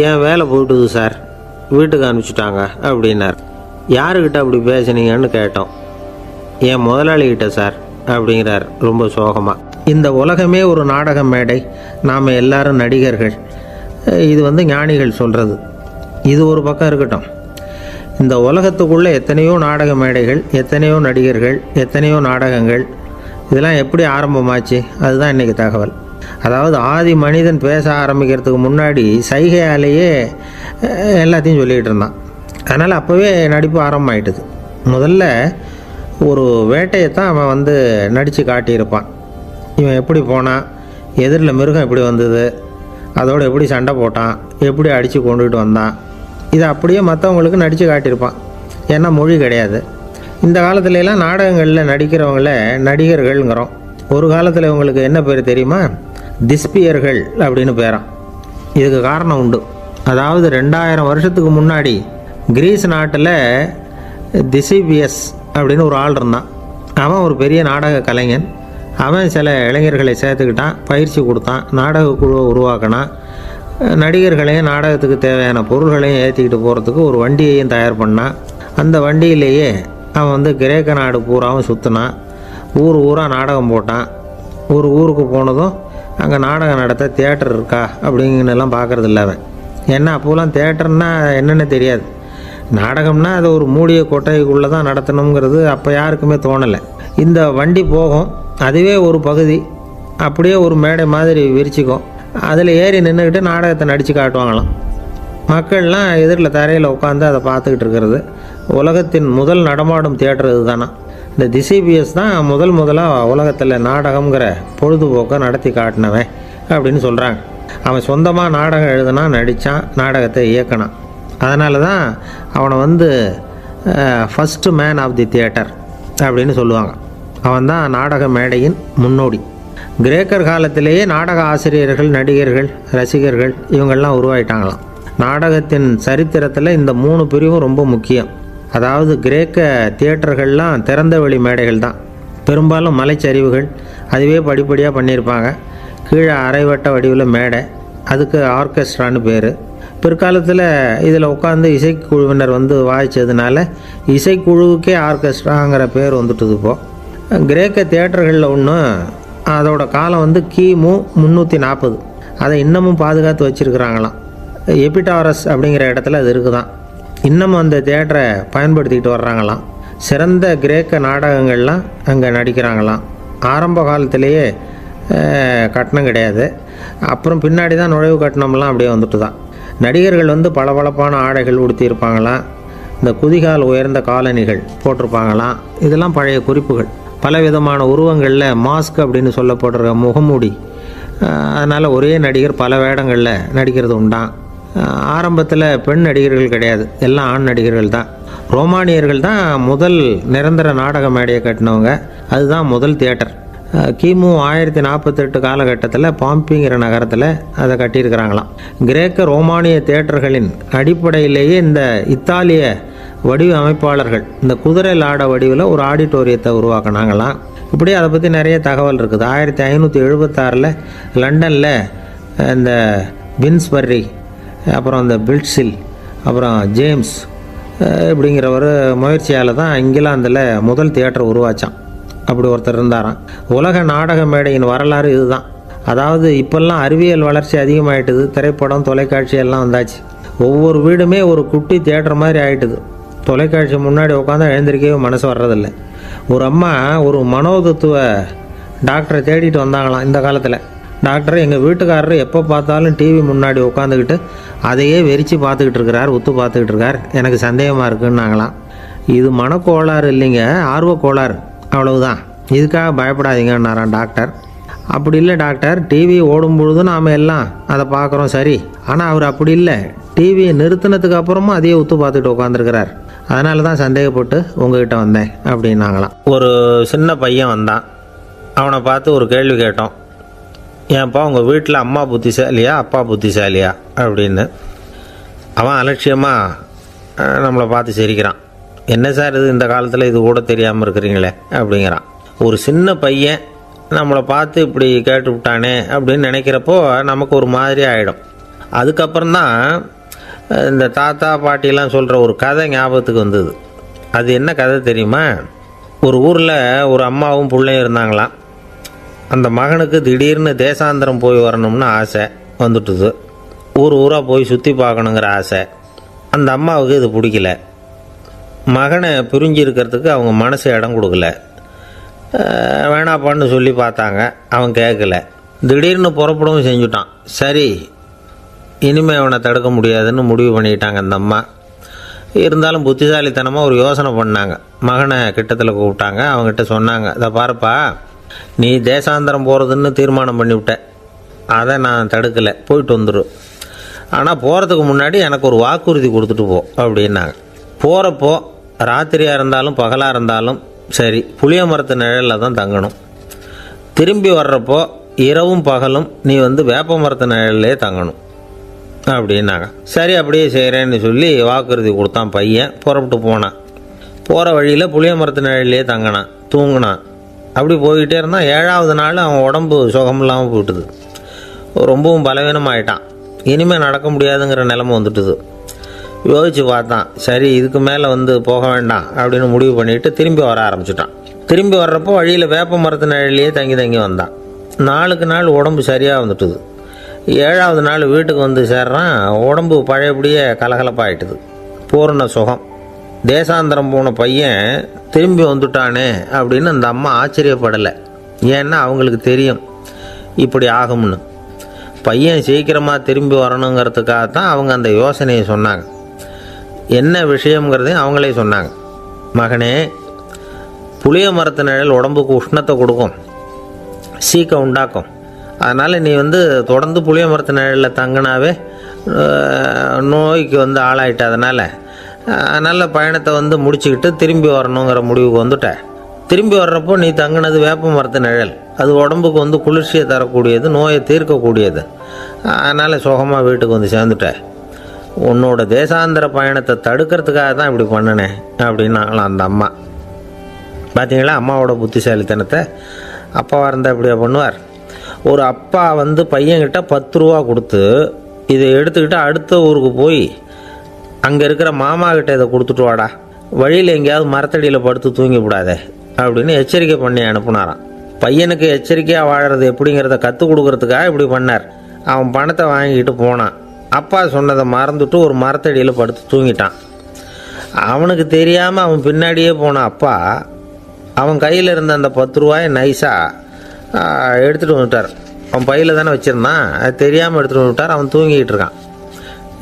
என் வேலை போயிட்டுது சார், வீட்டுக்கு அனுப்பிச்சிட்டாங்க அப்படின்னார். யாருக்கிட்ட அப்படி பேசுனீங்கன்னு கேட்டோம். என் முதலாளிகிட்ட சார் அப்படிங்கிறார் ரொம்ப சோகமாக. இந்த உலகமே ஒரு நாடக மேடை, நாம் எல்லாரும் நடிகர்கள். இது ஞானிகள் சொல்கிறது. இது ஒரு பக்கம் இருக்கட்டும். இந்த உலகத்துக்குள்ளே எத்தனையோ நாடக மேடைகள், எத்தனையோ நடிகர்கள், எத்தனையோ நாடகங்கள். இதெல்லாம் எப்படி ஆரம்பமாச்சு? அதுதான் இன்றைக்கி தகவல். அதாவது ஆதி மனிதன் பேச ஆரம்பிக்கிறதுக்கு முன்னாடி சைகையாலேயே எல்லாத்தையும் சொல்லிகிட்டு இருந்தான். அதனால் அப்போவே நடிப்பு ஆரம்பமாயிட்டுது. முதல்ல ஒரு வேட்டையைத்தான் அவன் நடித்து காட்டியிருப்பான். இவன் எப்படி போனான், எதிரில் மிருகம் எப்படி வந்தது, அதோடு எப்படி சண்டை போட்டான், எப்படி அடித்து கொண்டுகிட்டு வந்தான், இதை அப்படியே மற்றவங்களுக்கு நடித்து காட்டியிருப்பான். ஏன்னா மொழி கிடையாது. இந்த காலத்துலலாம் நாடகங்களில் நடிக்கிறவங்கள நடிகர்கள்ங்கிறோம். ஒரு காலத்தில் இவங்களுக்கு என்ன பேர் தெரியுமா? திஸ்பியர்கள் அப்படின்னு பேரான். இதுக்கு காரணம் உண்டு. அதாவது 2000 வருஷத்துக்கு முன்னாடி கிரீஸ் நாட்டில் திசிபியஸ் அப்படின்னு ஒரு ஆள் இருந்தான். அவன் ஒரு பெரிய நாடக கலைஞன். அவன் சில இளைஞர்களை சேர்த்துக்கிட்டான், பயிற்சி கொடுத்தான், நாடக குழுவை உருவாக்கினான். நடிகர்களையும் நாடகத்துக்கு தேவையான பொருள்களையும் ஏற்றிக்கிட்டு போகிறதுக்கு ஒரு வண்டியையும் தயார் பண்ணான். அந்த வண்டியிலேயே அவன் வந்து கிரேக்க நாடு பூராவும் சுற்றினான். ஊர் ஊராக நாடகம் போட்டான். ஒரு ஊருக்கு போனதும் அங்கே நாடகம் நடத்த தியேட்டர் இருக்கா அப்படிங்கன்னெல்லாம் பார்க்குறதில்ல அவன். ஏன்னா அப்போலாம் தியேட்டர்னா என்னென்னு தெரியாது. நாடகம்னா அது ஒரு மூடிய கொட்டைக்குள்ளே தான் நடத்தணுங்கிறது அப்போ யாருக்குமே தோணலை. இந்த வண்டி போகும், அதுவே ஒரு பகுதி அப்படியே ஒரு மேடை மாதிரி விரிச்சிக்கும். அதில் ஏறி நின்றுக்கிட்டு நாடகத்தை நடித்து காட்டுவாங்களாம். மக்கள்லாம் எதிரில் தரையில் உட்காந்து அதை பார்த்துக்கிட்டு இருக்கிறது. உலகத்தின் முதல் நடமாடும் தியேட்டர் இது தானா. இந்த திசிபிஎஸ் தான் முதலாக உலகத்தில் நாடகங்கிற பொழுதுபோக்கை நடத்தி காட்டினவன் அப்படின்னு சொல்கிறாங்க. அவன் சொந்தமாக நாடகம் எழுதுனா, நடித்தான், நாடகத்தை இயக்கினான். அதனால தான் அவனை வந்து first man of the theatre அப்படின்னு சொல்லுவாங்க. அவன் தான் நாடக மேடையின் முன்னோடி. கிரேக்கர் காலத்திலேயே நாடக ஆசிரியர்கள், நடிகர்கள், ரசிகர்கள் இவங்கெல்லாம் உருவாயிட்டாங்களாம். நாடகத்தின் சரித்திரத்தில் இந்த 3 பிரிவும் ரொம்ப முக்கியம். அதாவது கிரேக்க தியேட்டர்கள்லாம் திறந்த வெளி மேடைகள் தான். பெரும்பாலும் மலைச்சரிவுகள், அதுவே படிப்படியாக பண்ணியிருப்பாங்க. கீழே அரைவட்ட வடிவில் மேடை, அதுக்கு ஆர்கெஸ்ட்ரான்னு பேர். பிற்காலத்தில் இதில் உட்காந்து இசைக்குழுவினர் வந்து வாய்ச்சதுனால இசைக்குழுவுக்கே ஆர்கெஸ்ட்ராங்கிற பேர் வந்துட்டுது. இப்போது கிரேக்க தியேட்டர்களில் ஒன்று, அதோட காலம் வந்து கிமு 340. அதை இன்னமும் பாதுகாத்து வச்சுருக்கிறாங்களாம். எபிடாரஸ் அப்படிங்கிற இடத்துல அது இருக்குதான். இன்னமும் அந்த தியேட்டரை பயன்படுத்திக்கிட்டு வர்றாங்களாம். சிறந்த கிரேக்க நாடகங்கள்லாம் அங்கே நடிக்கிறாங்களாம். ஆரம்ப காலத்திலேயே கட்டணம் கிடையாது. அப்புறம் பின்னாடி தான் நுழைவு கட்டணம்லாம் அப்படியே வந்துட்டு தான். நடிகர்கள் வந்து பளபளப்பான ஆடைகள் உடுத்தியிருப்பாங்களாம். இந்த குதிகால் உயர்ந்த காலணிகள் போட்டிருப்பாங்களாம். இதெல்லாம் பழைய குறிப்புகள். பலவிதமான உருவங்களில் மாஸ்க் அப்படின்னு சொல்லப்படுற முகமூடி. அதனால் ஒரே நடிகர் பல வேடங்களில் நடிக்கிறது உண்டான். ஆரம்பத்தில் பெண் நடிகர்கள் கிடையாது, எல்லாம் ஆண் நடிகர்கள் தான். ரோமானியர்கள் தான் முதல் நிரந்தர நாடக மேடையை கட்டினவங்க. அதுதான் முதல் தியேட்டர். கிமு 1048 காலகட்டத்தில் பாம்பிங்கிற நகரத்தில் அதை கட்டியிருக்கிறாங்களாம். கிரேக்க ரோமானிய தியேட்டர்களின் அடிப்படையிலேயே இந்த இத்தாலிய வடிவமைப்பாளர்கள் இந்த குதிரை லாட வடிவில் ஒரு ஆடிட்டோரியத்தை உருவாக்கினாங்களாம். இப்படி அதை பற்றி நிறைய தகவல் இருக்குது. 1576 லண்டனில் இந்த வின்ஸ்பர்ரி, அப்புறம் இந்த பில்ட்ஸில், அப்புறம் ஜேம்ஸ் இப்படிங்கிற ஒரு முயற்சியால் தான் இங்கிலாந்தில் முதல் தியேட்டர் உருவாச்சான். அப்படி ஒருத்தர் இருந்தாராம். உலக நாடக மேடையின் வரலாறு இதுதான். அதாவது இப்போல்லாம் அறிவியல் வளர்ச்சி அதிகமாகிட்டுது. திரைப்படம், தொலைக்காட்சி எல்லாம் வந்தாச்சு. ஒவ்வொரு வீடுமே ஒரு குட்டி தியேட்டர் மாதிரி ஆகிட்டுது. தொலைக்காட்சி முன்னாடி உட்காந்து எழுந்திருக்கவே மனசு வர்றதில்லை. ஒரு அம்மா ஒரு மனோதத்துவ டாக்டரை தேடிட்டு வந்தாங்களாம் இந்த காலத்தில். டாக்டர், எங்கள் வீட்டுக்காரர் எப்போ பார்த்தாலும் டிவி முன்னாடி உட்காந்துக்கிட்டு அதையே வெறிச்சு பார்த்துக்கிட்டு இருக்கிறார், உத்து பார்த்துக்கிட்டு இருக்கார், எனக்கு சந்தேகமாக இருக்குன்னாங்களாம். இது மனக்கோளாறு இல்லைங்க, ஆர்வக்கோளாறு, அவ்வளவுதான், இதுக்காக பயப்படாதீங்கன்னாரான் டாக்டர். அப்படி இல்லை டாக்டர், டிவி ஓடும் பொழுது நாம் எல்லாம் அதை பார்க்குறோம் சரி, ஆனால் அவர் அப்படி இல்லை, டிவியை நிறுத்தினதுக்கு அப்புறமும் அதையே உத்து பார்த்துட்டு உட்காந்துருக்கிறார், அதனால தான் சந்தேகப்பட்டு உங்ககிட்ட வந்தேன் அப்படின்னாங்களாம். ஒரு சின்ன பையன் வந்தான். அவனை பார்த்து ஒரு கேள்வி கேட்டோம். ஏன்ப்பா உங்கள் வீட்டில் அம்மா புத்திசாலியா அப்பா புத்திசாலியா அப்படின்னு. அவன் அலட்சியமாக நம்மளை பார்த்து சிரிக்கிறான். என்ன சார் இது, இந்த காலத்தில் இது கூட தெரியாமல் இருக்கிறீங்களே அப்படிங்கிறான். ஒரு சின்ன பையன் நம்மளை பார்த்து இப்படி கேட்டு விட்டானே அப்படின்னு நினைக்கிறப்போ நமக்கு ஒரு மாதிரி ஆகிடும். அதுக்கப்புறம்தான் இந்த தாத்தா பாட்டிலாம் சொல்கிற ஒரு கதை ஞாபகத்துக்கு வந்தது. அது என்ன கதை தெரியுமா? ஒரு ஊரில் ஒரு அம்மாவும் பிள்ளையும் இருந்தாங்களாம். அந்த மகனுக்கு திடீர்னு தேசாந்திரம் போய் வரணும்னு ஆசை வந்துட்டுது. ஊராக போய் சுற்றி பார்க்கணுங்கிற ஆசை. அந்த அம்மாவுக்கு இது பிடிக்கல. மகனை பிரிஞ்சு இருக்கிறதுக்கு அவங்க மனசு இடம் கொடுக்கல. வேணாப்பான்னு சொல்லி பார்த்தாங்க, அவன் கேட்கல. திடீர்னு புறப்படவும் செஞ்சுட்டான். சரி, இனிமேல் அவனை தடுக்க முடியாதுன்னு முடிவு பண்ணிட்டாங்க அந்த அம்மா. இருந்தாலும் புத்திசாலித்தனமாக ஒரு யோசனை பண்ணாங்க. மகனை கிட்டத்தில் கூப்பிட்டாங்க. அவங்ககிட்ட சொன்னாங்க, இதை பாருப்பா, நீ தேசாந்திரம் போகிறதுன்னு தீர்மானம் பண்ணிவிட்ட, அதை நான் தடுக்கலை, போயிட்டு வந்துடும். ஆனால் போகிறதுக்கு முன்னாடி எனக்கு ஒரு வாக்குறுதி கொடுத்துட்டு போ அப்படின்னாங்க. போகிறப்போ ராத்திரியாக இருந்தாலும் பகலாக இருந்தாலும் சரி, புளிய மரத்து நிழலில் தான் தங்கணும். திரும்பி வர்றப்போ இரவும் பகலும் நீ வேப்ப மரத்து நிழல்லே தங்கணும் அப்படின்னாங்க. சரி, அப்படியே செய்கிறேன்னு சொல்லி வாக்குறுதி கொடுத்தான் பையன். புறப்பட்டு போனான். போகிற வழியில் புளிய மரத்து நிழல்லே தங்கினான், தூங்கினான். அப்படி போய்கிட்டே இருந்தான். 7ஆவது நாள் அவன் உடம்பு சுகமில்லாமல் போயிட்டுது. ரொம்பவும் பலவீனமாயிட்டான். இனிமேல் நடக்க முடியாதுங்கிற நிலைமை வந்துட்டுது. யோசித்து பார்த்தான். சரி, இதுக்கு மேலே போக வேண்டாம் அப்படின்னு முடிவு பண்ணிவிட்டு திரும்பி வர ஆரம்பிச்சிட்டான். திரும்பி வர்றப்போ வழியில் வேப்ப மரத்து நிழலையே தங்கி தங்கி வந்தான். நாளுக்கு நாள் உடம்பு சரியாக வந்துட்டுது. 7ஆவது நாள் வீட்டுக்கு சேர்றான். உடம்பு பழையபடியே கலகலப்பாயிட்டுது. பூரண சுகம். தேசாந்திரம் போன பையன் திரும்பி வந்துட்டானே அப்படின்னு அந்த அம்மா ஆச்சரியப்படலை. ஏன்னா அவங்களுக்கு தெரியும் இப்படி ஆகும்னு. பையன் சீக்கிரமாக திரும்பி வரணுங்கிறதுக்காக தான் அவங்க அந்த யோசனையை சொன்னாங்க. என்ன விஷயங்கிறதையும் அவங்களே சொன்னாங்க. மகனே, புளிய மரத்து நிழல் உடம்புக்கு உஷ்ணத்தை கொடுக்கும், சீக்கம் உண்டாக்கும். அதனால் நீ தொடர்ந்து புளிய மரத்து நிழலில் தங்கினாவே நோய்க்கு ஆளாயிட்ட. அதனால் நல்ல பயணத்தை முடிச்சுக்கிட்டு திரும்பி வரணுங்கிற முடிவுக்கு வந்துட்ட. திரும்பி வர்றப்போ நீ தங்கினது வேப்ப மரத்து நிழல். அது உடம்புக்கு குளிர்ச்சியை தரக்கூடியது, நோயை தீர்க்கக்கூடியது. அதனால் சுகமாக வீட்டுக்கு சேர்ந்துட்ட. உன்னோட தேசாந்திர பயணத்தை தடுக்கிறதுக்காக தான் இப்படி பண்ணினேன் அப்படின்னாங்களாம் அந்த அம்மா. பார்த்தீங்களா அம்மாவோட புத்திசாலித்தனத்தை? அப்பாவாக இருந்தால் இப்படியா பண்ணுவார்? ஒரு அப்பா பையன்கிட்ட 10 ரூபா கொடுத்து இதை எடுத்துக்கிட்டு அடுத்த ஊருக்கு போய் அங்கே இருக்கிற மாமா கிட்ட இதை கொடுத்துட்டு வாடா, வழியில் எங்கேயாவது மரத்தடியில் படுத்து தூங்கி விடாதே அப்படின்னு எச்சரிக்கை பண்ணி அனுப்புனாராம். பையனுக்கு எச்சரிக்கையாக வாழறது எப்படிங்கிறத கற்றுக் கொடுக்கறதுக்காக இப்படி பண்ணார். அவன் பணத்தை வாங்கிட்டு போனான். அப்பா சொன்னதை மறந்துட்டு ஒரு மரத்தடியில் படுத்து தூங்கிட்டான். அவனுக்கு தெரியாமல் அவன் பின்னாடியே போன அப்பா அவன் கையில் இருந்த அந்த 10 ரூபாயை நைஸாக எடுத்துகிட்டு வந்துட்டார். அவன் பையில் தானே வச்சுருந்தான், அது தெரியாமல் எடுத்துகிட்டு வந்துட்டார். அவன் தூங்கிக்கிட்டு இருக்கான்.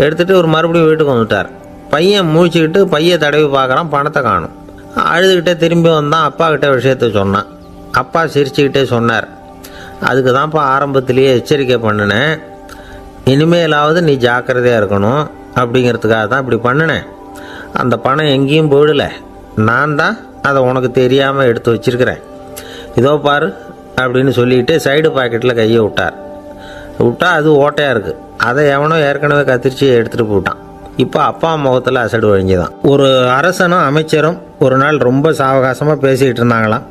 எடுத்துகிட்டு ஒரு மறுபடியும் வீட்டுக்கு வந்துட்டார். பையன் முழிச்சுக்கிட்டு பையை தடவி பார்க்குறான், பணத்தை காணும். அழுதுகிட்டே திரும்பி வந்தான். அப்பா கிட்ட விஷயத்த சொன்னான். அப்பா சிரிச்சுக்கிட்டே சொன்னார், அதுக்கு தான்ப்பா ஆரம்பத்திலேயே எச்சரிக்கை பண்ணினேன், இனிமேலாவது நீ ஜாக்கிரதையாக இருக்கணும் அப்படிங்கிறதுக்காக தான் இப்படி பண்ணினேன். அந்த பணம் எங்கேயும் போயிடலை, நான் தான் அதை உனக்கு தெரியாமல் எடுத்து வச்சிருக்கிறேன். இதோ பாரு அப்படின்னு சொல்லிக்கிட்டு சைடு பாக்கெட்டில் கையை விட்டா அது ஓட்டையாக இருக்குது. அதை எவனோ ஏற்கனவே கத்திரிச்சு எடுத்துகிட்டு போட்டான். இப்போ அப்பா முகத்தில் அசடு வழிஞ்சுதான். ஒரு அரசனும் அமைச்சரும் ஒரு நாள் ரொம்ப சாவகாசமாக பேசிக்கிட்டு இருந்தாங்களாம்.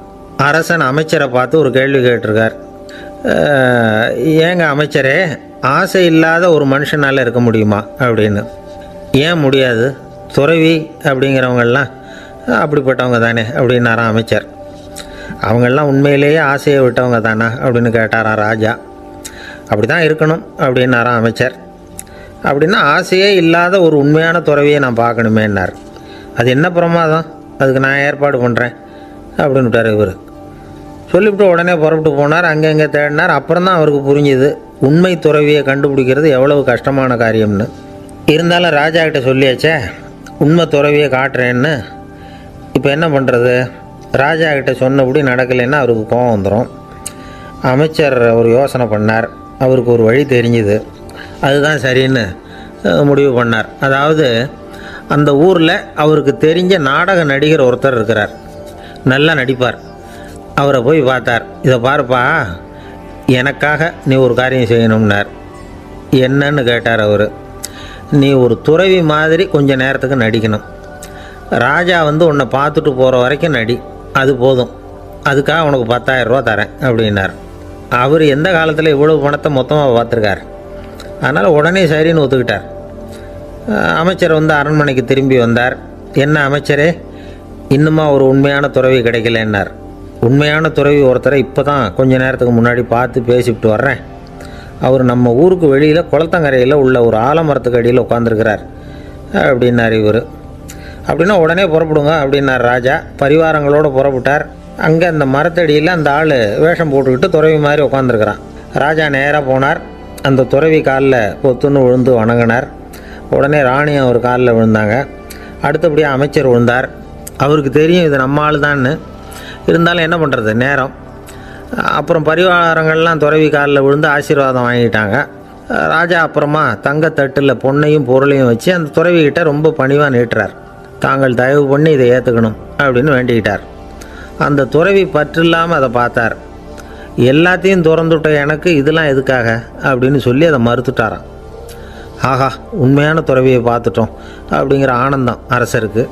அரசன் அமைச்சரை பார்த்து ஒரு கேள்வி கேட்டிருக்கார். ஏங்க அமைச்சரே, ஆசை இல்லாத ஒரு மனுஷனால் இருக்க முடியுமா அப்படின்னு. ஏன் முடியாது, துறவி அப்படிங்கிறவங்கெல்லாம் அப்படிப்பட்டவங்க தானே அப்படின்னாராம் அமைச்சர். அவங்கெல்லாம் உண்மையிலேயே ஆசையை விட்டவங்க தானா அப்படின்னு கேட்டாராம் ராஜா. அப்படி தான் இருக்கணும் அப்படின்னாராம் அமைச்சர். அப்படின்னா ஆசையே இல்லாத ஒரு உண்மையான துறவியை நான் பார்க்கணுமேன்னார். அது என்ன பிரமாதம், அதுக்கு நான் ஏற்பாடு பண்ணுறேன் அப்படின்னு விட்டார் இவர். சொல்லிவிட்டு உடனே புறப்பட்டு போனார். அங்கே தேடினார். அப்புறம் தான் அவருக்கு புரிஞ்சுது உண்மை துறவியை கண்டுபிடிக்கிறது எவ்வளவு கஷ்டமான காரியம்னு. இருந்தாலும் ராஜா கிட்ட சொல்லியாச்சே உண்மை துறவியை காட்டுறேன்னு. இப்போ என்ன பண்ணுறது? ராஜா கிட்ட சொன்னபடி நடக்கலைன்னா அவருக்கு கோபம் வந்துடும். அமைச்சர் ஒரு யோசனை பண்ணார். அவருக்கு ஒரு வழி தெரிஞ்சுது. அதுதான் சரின்னு முடிவு பண்ணார். அதாவது அந்த ஊரில் அவருக்கு தெரிஞ்ச நாடக நடிகர் ஒருத்தர் இருக்கிறார், நல்லா நடிப்பார். அவரை போய் பார்த்தார். இதை பாருப்பா, எனக்காக நீ ஒரு காரியம் செய்யணும்னார். என்னன்னு கேட்டார் அவர். நீ ஒரு துறவி மாதிரி கொஞ்ச நேரத்துக்கு நடிக்கணும். ராஜா உன்னை பார்த்துட்டு போகிற வரைக்கும் நடி, அது போதும். அதுக்காக உனக்கு 10,000 ரூபா தரேன் அப்படின்னார். அவர் எந்த காலத்தில் இவ்வளவு பணத்தை மொத்தமாக பார்த்துருக்கார். அதனால் உடனே சரின்னு ஒத்துக்கிட்டார். அமைச்சர் அரண்மனைக்கு திரும்பி வந்தார். என்ன அமைச்சரே, இன்னுமா ஒரு உண்மையான துறவி கிடைக்கலன்னார். உண்மையான துறவி ஒருத்தரை இப்போ தான் கொஞ்ச நேரத்துக்கு முன்னாடி பார்த்து பேசிவிட்டு வர்றேன். அவர் நம்ம ஊருக்கு வெளியில் குளத்தங்கரையில் உள்ள ஒரு ஆலமரத்துக்கு அடியில் உட்காந்துருக்கிறார் அப்படின்னார் இவர். அப்படின்னா உடனே புறப்படுங்க அப்படின்னார் ராஜா. பரிவாரங்களோடு புறப்பட்டார். அங்கே அந்த மரத்தடியில் அந்த ஆள் வேஷம் போட்டுக்கிட்டு துறவி மாதிரி உட்காந்துருக்கிறான். ராஜா நேராக போனார். அந்த துறவி காலில் பொத்துன்னு விழுந்து வணங்கினார். உடனே ராணி அவர் காலில் விழுந்தாங்க. அடுத்தபடியாக அமைச்சர் விழுந்தார். அவருக்கு தெரியும் இது நம்ம ஆள் தான்னு. இருந்தாலும் என்ன பண்ணுறது, நேரம். அப்புறம் பரிவாரங்கள்லாம் துறவி காலில் விழுந்து ஆசீர்வாதம் வாங்கிட்டாங்க. ராஜா அப்புறமா தங்கத்தட்டில் பொண்ணையும் பொருளையும் வச்சு அந்த துறவிக்கிட்ட ரொம்ப பணிவாக நீட்டுறார். தாங்கள் தயவு பண்ணி இதை ஏற்றுக்கணும் அப்படின்னு வேண்டிக்கிட்டார். அந்த துறவி பற்றில்லாமல் அதை பார்த்தார். எல்லாத்தையும் திறந்துவிட்ட எனக்கு இதெல்லாம் எதுக்காக அப்படின்னு சொல்லி அதை மறுத்துட்டாராம். ஆஹா, உண்மையான துறவியை பார்த்துட்டோம் அப்படிங்கிற ஆனந்தம் அரசருக்கு.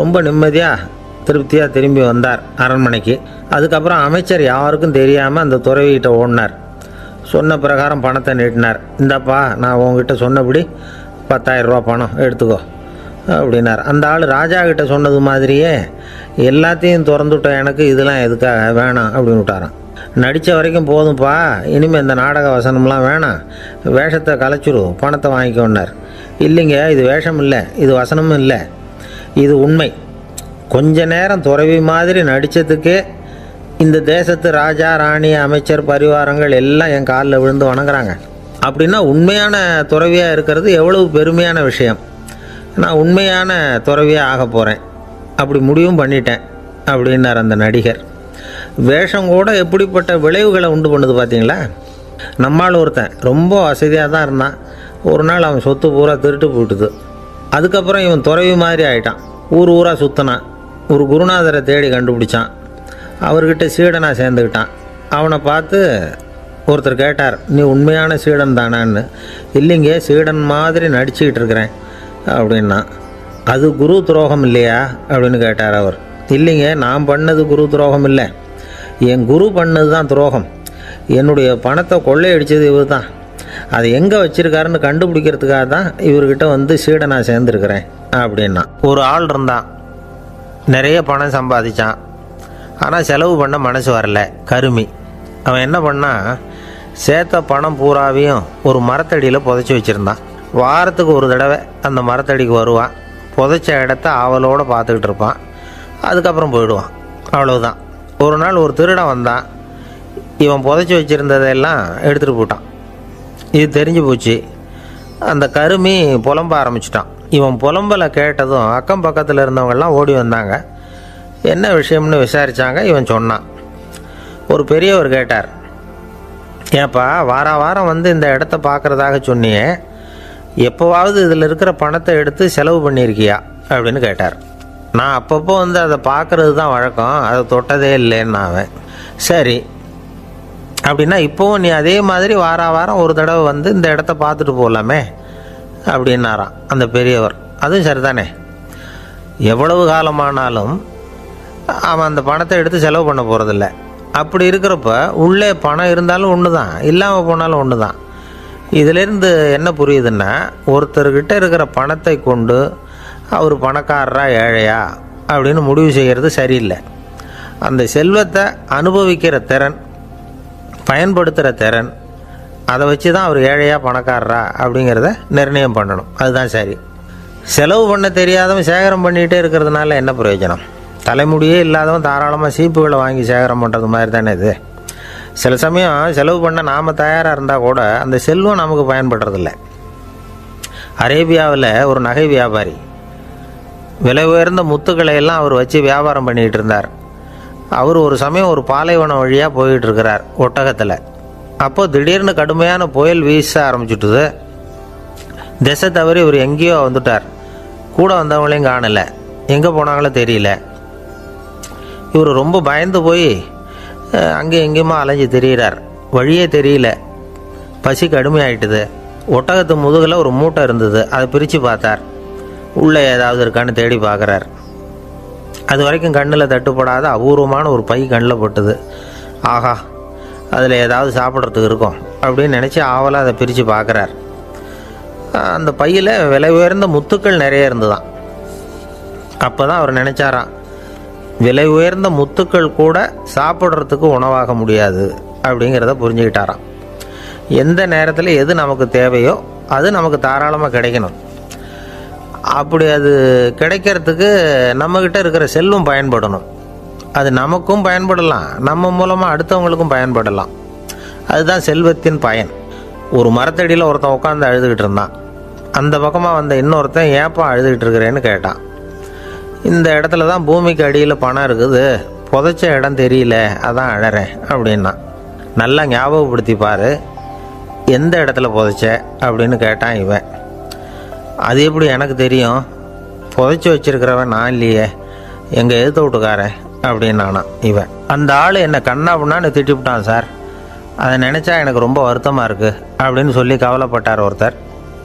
ரொம்ப நிம்மதியாக திருப்தியாக திரும்பி வந்தார் அரண்மனைக்கு. அதுக்கப்புறம் அமைச்சர் யாருக்கும் தெரியாமல் அந்த துறவிகிட்ட ஓடினார். சொன்ன பிரகாரம் பணத்தை நீட்டினார். இந்தாப்பா, நான் உங்ககிட்ட சொன்னபடி 10,000 ரூபா பணம் எடுத்துக்கோ. அப்படின்னார். அந்த ஆள் ராஜா கிட்ட சொன்னது மாதிரியே எல்லாத்தையும் திறந்துவிட்டேன், எனக்கு இதெல்லாம் எதுக்காக வேணாம் அப்படின்னு விட்டாரான். நடித்த வரைக்கும் போதும்ப்பா, இனிமேல் இந்த நாடக வசனம்லாம் வேணாம், வேஷத்தை கலைச்சிரு, பணத்தை வாங்கிக்கோன்னார். இல்லைங்க, இது வேஷம் இல்லை, இது வசனமும் இல்லை, இது உண்மை. கொஞ்ச நேரம் துறவி மாதிரி நடித்ததுக்கே இந்த தேசத்து ராஜா ராணி அமைச்சர் பரிவாரங்கள் எல்லாம் என் காலில் விழுந்து வணங்குறாங்க. அப்படின்னா உண்மையான துறவியாக இருக்கிறது எவ்வளவு பெருமையான விஷயம். நான் உண்மையான துறவியாக ஆக போகிறேன், அப்படி முடிவும் பண்ணிட்டேன் அப்படின்னார் அந்த நடிகர். வேஷம் கூட எப்படிப்பட்ட விளைவுகளை உண்டு பண்ணுது பார்த்தீங்களா. நம்மால் ஒருத்தன் ரொம்ப வசதியாக தான் இருந்தான், ஒரு நாள் அவன் சொத்து பூரா திருட்டு போயிட்டுது. அதுக்கப்புறம் இவன் துறவி மாதிரி ஆகிட்டான், ஊர் ஊராக சுற்றினான், ஒரு குருநாதரை தேடி கண்டுபிடிச்சான், அவர்கிட்ட சீடனாக சேர்ந்துக்கிட்டான். அவனை பார்த்து ஒருத்தர் கேட்டார், நீ உண்மையான சீடன் தானான்னு. இல்லைங்க, சீடன் மாதிரி நடிச்சுக்கிட்டு இருக்கிறேன் அப்படின்னா. அது குரு துரோகம் இல்லையா அப்படின்னு கேட்டார் அவர். இல்லைங்க, நான் பண்ணது குரு துரோகம் இல்லை, என் குரு பண்ணது தான் துரோகம். என்னுடைய பணத்தை கொள்ளையடித்தது இவர் தான், அதை எங்கே வச்சுருக்காருன்னு கண்டுபிடிக்கிறதுக்காக தான் இவர்கிட்ட வந்து சீடனாக சேர்ந்துருக்கிறேன் அப்படின்னா. ஒரு ஆள் இருந்தான், நிறைய பணம் சம்பாதிச்சான், ஆனால் செலவு பண்ண மனசு வரல, கருமி. அவன் என்ன பண்ணான், சேர்த்த பணம் பூராவையும் ஒரு மரத்தடியில் புதைச்சி வச்சுருந்தான். வாரத்துக்கு ஒரு தடவை அந்த மரத்தடிக்கு வருவான், புதைச்ச இடத்த ஆவலோடு பார்த்துக்கிட்டு இருப்பான், அதுக்கப்புறம் போயிடுவான், அவ்வளவுதான். ஒரு நாள் ஒரு திருடன் வந்தான், இவன் புதைச்சி வச்சுருந்ததெல்லாம் எடுத்துகிட்டு போட்டான். இது தெரிஞ்சு போச்சு. அந்த கருமி புலம்ப ஆரம்பிச்சிட்டான். இவன் புலம்பலை கேட்டதும் அக்கம் பக்கத்தில் இருந்தவங்கெல்லாம் ஓடி வந்தாங்க. என்ன விஷயம்னு விசாரித்தாங்க. இவன் சொன்னான். ஒரு பெரியவர் கேட்டார், ஏப்பா வாரம் வந்து இந்த இடத்த பார்க்குறதாக சொன்னியே, எப்போவாவது இதில் இருக்கிற பணத்தை எடுத்து செலவு பண்ணியிருக்கியா அப்படின்னு கேட்டார். நான் அப்பப்போ வந்து அதை பார்க்குறது தான் வழக்கம், அதை தொட்டதே இல்லைன்னு அவன். சரி, அப்படின்னா இப்போவும் நீ அதே மாதிரி வாரம் ஒரு தடவை வந்து இந்த இடத்த பார்த்துட்டு போகலாமே அப்படின்னாராம் அந்த பெரியவர். அதுவும் சரிதானே, எவ்வளவு காலமானாலும் அவன் அந்த பணத்தை எடுத்து செலவு பண்ண போகிறதில்ல. அப்படி இருக்கிறப்ப உள்ளே பணம் இருந்தாலும் ஒன்று தான், இல்லாமல் போனாலும் ஒன்று தான். இதிலேருந்து என்ன புரியுதுன்னா, ஒருத்தர்கிட்ட இருக்கிற பணத்தை கொண்டு அவர் பணக்காரரா ஏழையா அப்படின்னு முடிவு செய்கிறது சரியில்லை. அந்த செல்வத்தை அனுபவிக்கிற திறன், பயன்படுத்துகிற திறன், அதை வச்சு தான் அவர் ஏழையா பணக்காரரா அப்படிங்கிறத நிர்ணயம் பண்ணணும். அதுதான் சரி. செலவு பண்ண தெரியாதவன் சேகரம் பண்ணிகிட்டே இருக்கிறதுனால என்ன பிரயோஜனம்? தலைமுடியே இல்லாதவன் தாராளமாக சீப்புகளை வாங்கி சேகரம் பண்ணுறது மாதிரி தானே இது. சில சமயம் செலவு பண்ண நாம் தயாராக இருந்தால் கூட அந்த செல்வம் நமக்கு பயன்படுறதில்ல. அரேபியாவில் ஒரு நகை வியாபாரி விலை உயர்ந்த முத்துக்களை எல்லாம் அவர் வச்சு வியாபாரம் பண்ணிகிட்டு இருந்தார். அவர் ஒரு சமயம் ஒரு பாலைவனம் வழியாக போயிட்டு இருக்கிறார் ஒட்டகத்தில். அப்போது திடீர்னு கடுமையான புயல் வீச ஆரம்பிச்சுட்டுது. திசை தவறி இவர் எங்கேயோ வந்துட்டார். கூட வந்தவங்களையும் காணலை, எங்கே போனாங்களோ தெரியல. இவர் ரொம்ப பயந்து போய் அங்கே எங்கேயுமா அலைஞ்சு தெரிகிறார். வழியே தெரியல, பசி கடுமையாயிட்டுது. ஒட்டகத்து முதுகில் ஒரு மூட்டை இருந்தது, அதை பிரித்து பார்த்தார். உள்ளே ஏதாவது இருக்கான்னு தேடி பார்க்குறார். அது வரைக்கும் கண்ணில் தட்டுப்படாத அபூர்வமான ஒரு பை கண்ணில் பட்டுது. ஆஹா, அதில் ஏதாவது சாப்பிட்றதுக்கு இருக்கும் அப்படின்னு நினச்சி ஆவலாக அதை பிரித்து பார்க்குறார். அந்த பையில் விலை உயர்ந்த முத்துக்கள் நிறைய இருந்துதான். அப்போ தான் அவர் நினச்சாராம், விலை உயர்ந்த முத்துக்கள் கூட சாப்பிட்றதுக்கு உணவாக முடியாது அப்படிங்கிறத புரிஞ்சுக்கிட்டாராம். எந்த நேரத்தில் எது நமக்கு தேவையோ அது நமக்கு தாராளமாக கிடைக்கணும். அப்படி அது கிடைக்கிறதுக்கு நம்மக்கிட்ட இருக்கிற செல்வம் பயன்படணும். அது நமக்கும் பயன்படலாம், நம்ம மூலமாக அடுத்தவங்களுக்கும் பயன்படலாம். அதுதான் செல்வத்தின் பயன். ஒரு மரத்தடியில் ஒருத்தன் உட்காந்து அழுதுகிட்டு இருந்தான். அந்த பக்கமாக வந்த இன்னொருத்தன், ஏப்பா அழுதுகிட்டு இருக்கிறேன்னு கேட்டான். இந்த இடத்துல தான் பூமிக்கு அடியில் பணம் இருக்குது, புதைச்ச இடம் தெரியல, அதான் அழறேன் அப்படின்னா. நல்லா ஞாபகப்படுத்தி பாரு, எந்த இடத்துல புதைச்ச அப்படின்னு கேட்டான் இவன். அது எப்படி எனக்கு தெரியும், புதைச்சி வச்சிருக்கிறவன் நான் இல்லையே, எங்கள் எதிர்த்த வீட்டுக்காரன் அப்படின்னானா இவன். அந்த ஆள் என்னை கண்ணாப்புண்ணான்னு திட்டிவிட்டான் சார், அதை நினச்சா எனக்கு ரொம்ப வருத்தமாக இருக்குது அப்படின்னு சொல்லி கவலைப்பட்டார் ஒருத்தர்.